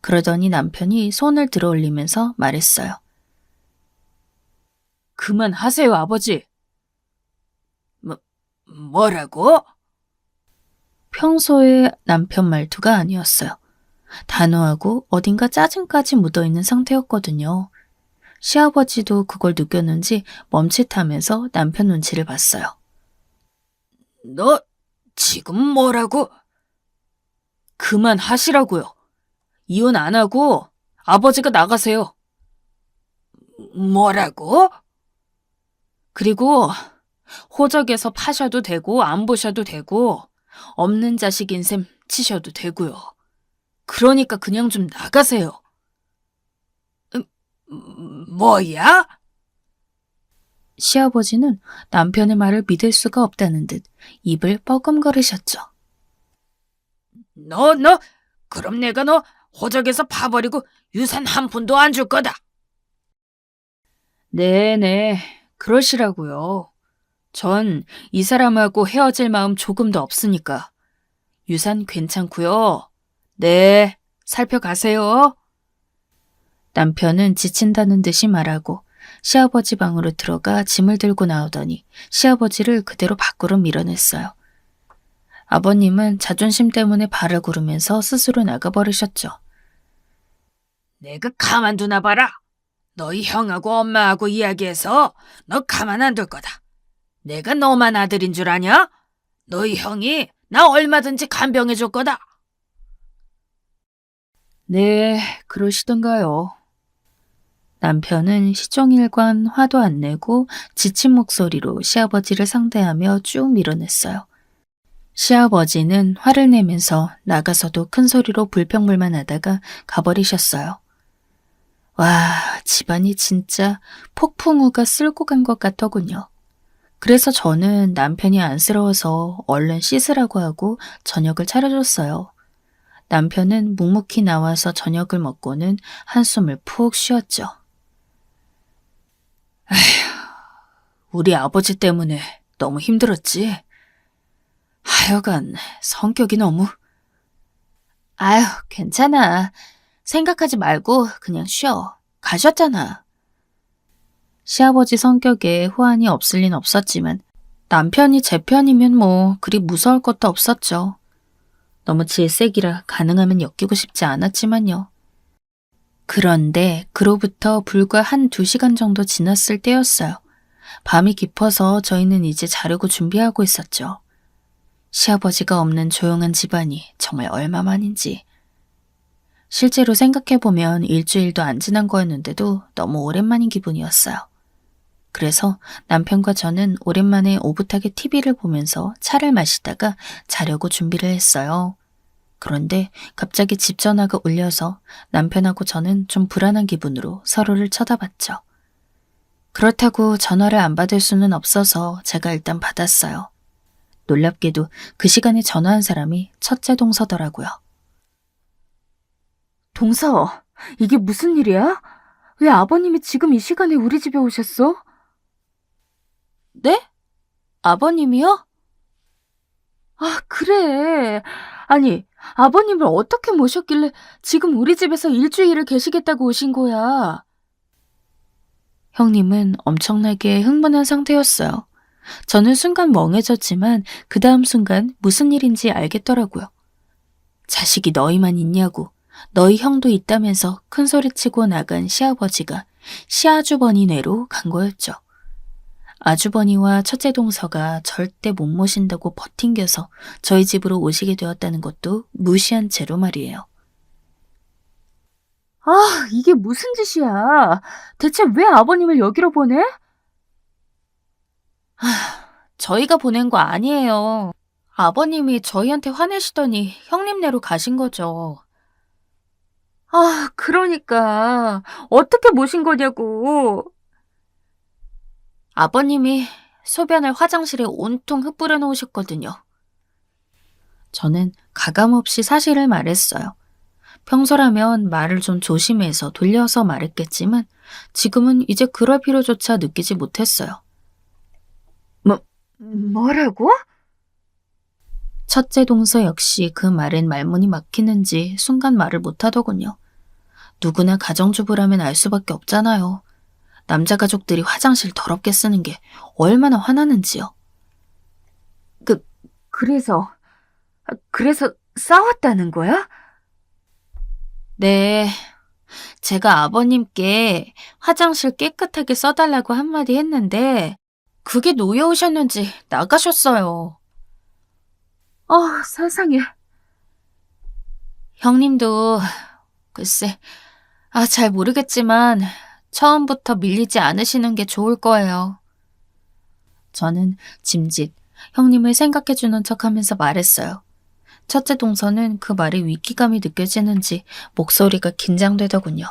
그러더니 남편이 손을 들어 올리면서 말했어요. 그만하세요, 아버지. 뭐라고? 평소의 남편 말투가 아니었어요. 단호하고 어딘가 짜증까지 묻어있는 상태였거든요. 시아버지도 그걸 느꼈는지 멈칫하면서 남편 눈치를 봤어요. 너 지금 뭐라고? 그만하시라고요. 이혼 안 하고 아버지가 나가세요. 뭐라고? 그리고 호적에서 파셔도 되고 안 보셔도 되고 없는 자식인 셈 치셔도 되고요. 그러니까 그냥 좀 나가세요. 뭐야? 시아버지는 남편의 말을 믿을 수가 없다는 듯 입을 뻐끔거리셨죠. 너, 그럼 내가 너 호적에서 파버리고 유산 한 푼도 안 줄 거다. 네네, 그러시라고요. 전 이 사람하고 헤어질 마음 조금도 없으니까. 유산 괜찮고요. 네, 살펴가세요. 남편은 지친다는 듯이 말하고 시아버지 방으로 들어가 짐을 들고 나오더니 시아버지를 그대로 밖으로 밀어냈어요. 아버님은 자존심 때문에 발을 구르면서 스스로 나가버리셨죠. 내가 가만두나 봐라. 너희 형하고 엄마하고 이야기해서 너 가만 안 둘 거다. 내가 너만 아들인 줄 아냐? 너희 형이 나 얼마든지 간병해 줄 거다. 네, 그러시던가요. 남편은 시종일관 화도 안 내고 지친 목소리로 시아버지를 상대하며 쭉 밀어냈어요. 시아버지는 화를 내면서 나가서도 큰 소리로 불평불만 하다가 가버리셨어요. 와, 집안이 진짜 폭풍우가 쓸고 간 것 같더군요. 그래서 저는 남편이 안쓰러워서 얼른 씻으라고 하고 저녁을 차려줬어요. 남편은 묵묵히 나와서 저녁을 먹고는 한숨을 푹 쉬었죠. 우리 아버지 때문에 너무 힘들었지. 하여간 성격이 너무... 아휴, 괜찮아. 생각하지 말고 그냥 쉬어. 가셨잖아. 시아버지 성격에 후환이 없을 린 없었지만 남편이 제 편이면 뭐 그리 무서울 것도 없었죠. 너무 질색이라 가능하면 엮이고 싶지 않았지만요. 그런데 그로부터 불과 1-2시간 정도 지났을 때였어요. 밤이 깊어서 저희는 이제 자려고 준비하고 있었죠. 시아버지가 없는 조용한 집안이 정말 얼마만인지. 실제로 생각해보면 일주일도 안 지난 거였는데도 너무 오랜만인 기분이었어요. 그래서 남편과 저는 오랜만에 오붓하게 TV를 보면서 차를 마시다가 자려고 준비를 했어요. 그런데 갑자기 집 전화가 울려서 남편하고 저는 좀 불안한 기분으로 서로를 쳐다봤죠. 그렇다고 전화를 안 받을 수는 없어서 제가 일단 받았어요. 놀랍게도 그 시간에 전화한 사람이 첫째 동서더라고요. 동서, 이게 무슨 일이야? 왜 아버님이 지금 이 시간에 우리 집에 오셨어? 네? 아버님이요? 아, 그래. 아니, 아버님을 어떻게 모셨길래 지금 우리 집에서 일주일을 계시겠다고 오신 거야? 형님은 엄청나게 흥분한 상태였어요. 저는 순간 멍해졌지만 그 다음 순간 무슨 일인지 알겠더라고요. 자식이 너희만 있냐고, 너희 형도 있다면서 큰소리치고 나간 시아버지가 시아주버니네로 간 거였죠. 아주버니와 첫째 동서가 절대 못 모신다고 버팅겨서 저희 집으로 오시게 되었다는 것도 무시한 채로 말이에요. 아, 이게 무슨 짓이야. 대체 왜 아버님을 여기로 보내? 저희가 보낸 거 아니에요. 아버님이 저희한테 화내시더니 형님네로 가신 거죠. 아, 그러니까. 어떻게 모신 거냐고. 아버님이 소변을 화장실에 온통 흩뿌려 놓으셨거든요. 저는 가감없이 사실을 말했어요. 평소라면 말을 좀 조심해서 돌려서 말했겠지만 지금은 이제 그럴 필요조차 느끼지 못했어요. 뭐라고? 첫째 동서 역시 그 말엔 말문이 막히는지 순간 말을 못하더군요. 누구나 가정주부라면 알 수밖에 없잖아요. 남자 가족들이 화장실 더럽게 쓰는 게 얼마나 화나는지요. 그래서 싸웠다는 거야? 네, 제가 아버님께 화장실 깨끗하게 써달라고 한마디 했는데 그게 노여우셨는지 나가셨어요. 아, 세상에. 형님도 글쎄, 잘 모르겠지만 처음부터 밀리지 않으시는 게 좋을 거예요. 저는 짐짓 형님을 생각해주는 척하면서 말했어요. 첫째 동서는 그 말에 위기감이 느껴지는지 목소리가 긴장되더군요.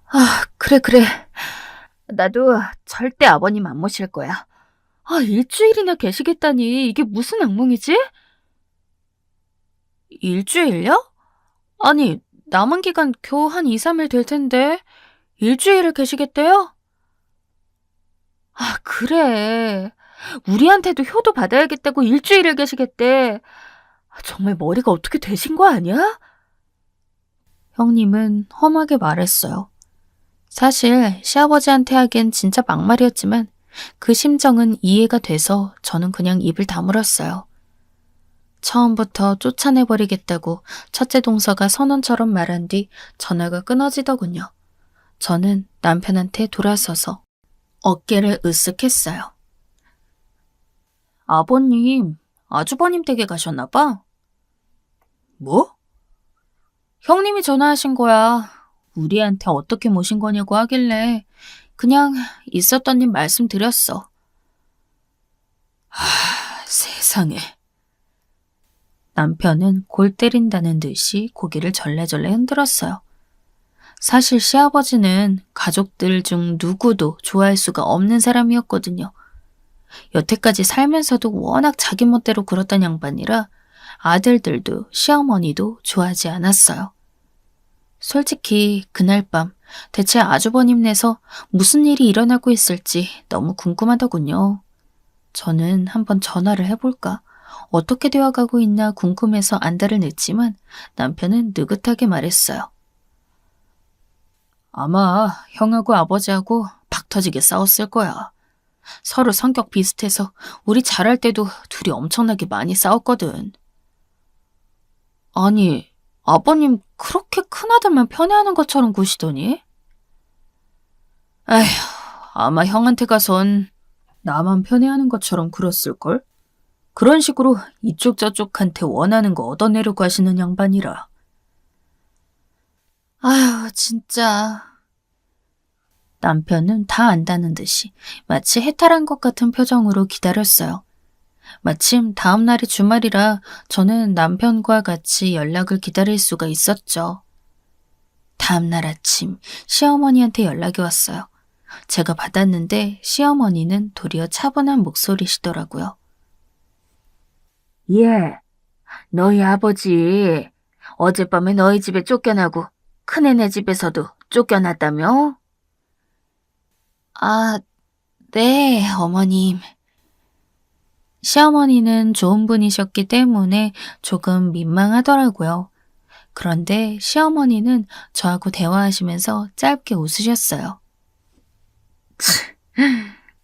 아, 그래. 나도 절대 아버님 안 모실 거야. 아, 일주일이나 계시겠다니. 이게 무슨 악몽이지? 일주일요? 아니, 남은 기간 겨우 한 2, 3일 될 텐데 일주일을 계시겠대요? 아, 그래. 우리한테도 효도 받아야겠다고 일주일을 계시겠대. 정말 머리가 어떻게 되신 거 아니야? 형님은 험하게 말했어요. 사실 시아버지한테 하기엔 진짜 막말이었지만 그 심정은 이해가 돼서 저는 그냥 입을 다물었어요. 처음부터 쫓아내버리겠다고 첫째 동서가 선언처럼 말한 뒤 전화가 끊어지더군요. 저는 남편한테 돌아서서 어깨를 으쓱했어요. 아버님, 아주버님 댁에 가셨나 봐. 뭐? 형님이 전화하신 거야. 우리한테 어떻게 모신 거냐고 하길래 그냥 있었던 일 말씀드렸어. 세상에. 남편은 골 때린다는 듯이 고개를 절레절레 흔들었어요. 사실 시아버지는 가족들 중 누구도 좋아할 수가 없는 사람이었거든요. 여태까지 살면서도 워낙 자기 멋대로 굴었던 양반이라 아들들도 시어머니도 좋아하지 않았어요. 솔직히 그날 밤 대체 아주버님네서 무슨 일이 일어나고 있을지 너무 궁금하더군요. 저는 한번 전화를 해볼까, 어떻게 되어가고 있나 궁금해서 안달을 냈지만 남편은 느긋하게 말했어요. 아마 형하고 아버지하고 박 터지게 싸웠을 거야. 서로 성격 비슷해서 우리 잘할 때도 둘이 엄청나게 많이 싸웠거든. 아니, 아버님 그렇게 큰아들만 편애하는 것처럼 구시더니? 에휴, 아마 형한테 가선 나만 편애하는 것처럼 굴었을걸? 그런 식으로 이쪽 저쪽한테 원하는 거 얻어내려고 하시는 양반이라. 아휴, 진짜. 남편은 다 안다는 듯이 마치 해탈한 것 같은 표정으로 기다렸어요. 마침 다음 날이 주말이라 저는 남편과 같이 연락을 기다릴 수가 있었죠. 다음 날 아침 시어머니한테 연락이 왔어요. 제가 받았는데 시어머니는 도리어 차분한 목소리시더라고요. 예, 너희 아버지 어젯밤에 너희 집에 쫓겨나고 큰애네 집에서도 쫓겨났다며? 아, 네, 어머님. 시어머니는 좋은 분이셨기 때문에 조금 민망하더라고요. 그런데 시어머니는 저하고 대화하시면서 짧게 웃으셨어요.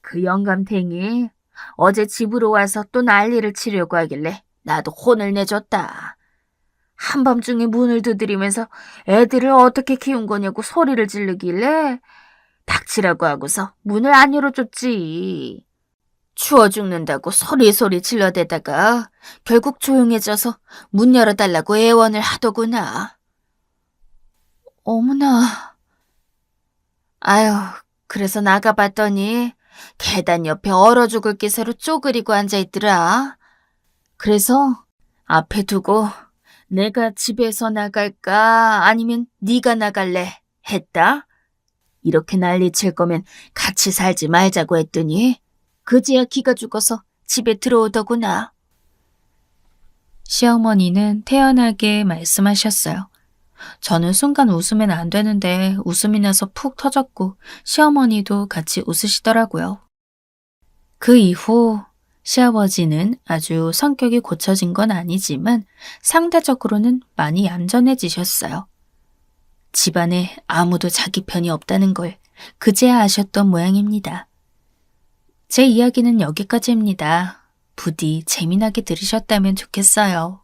그 영감탱이 어제 집으로 와서 또 난리를 치려고 하길래 나도 혼을 내줬다. 한밤중에 문을 두드리면서 애들을 어떻게 키운 거냐고 소리를 지르길래 닥치라고 하고서 문을 안 열어줬지. 추워 죽는다고 소리 질러대다가 결국 조용해져서 문 열어달라고 애원을 하더구나. 어머나. 아유, 그래서 나가봤더니 계단 옆에 얼어 죽을 기세로 쪼그리고 앉아있더라. 그래서 앞에 두고 내가 집에서 나갈까 아니면 네가 나갈래 했다. 이렇게 난리칠 거면 같이 살지 말자고 했더니 그제야 기가 죽어서 집에 들어오더구나. 시어머니는 태연하게 말씀하셨어요. 저는 순간 웃으면 안 되는데 웃음이 나서 푹 터졌고 시어머니도 같이 웃으시더라고요. 그 이후 시아버지는 아주 성격이 고쳐진 건 아니지만 상대적으로는 많이 얌전해지셨어요. 집안에 아무도 자기 편이 없다는 걸 그제야 아셨던 모양입니다. 제 이야기는 여기까지입니다. 부디 재미나게 들으셨다면 좋겠어요.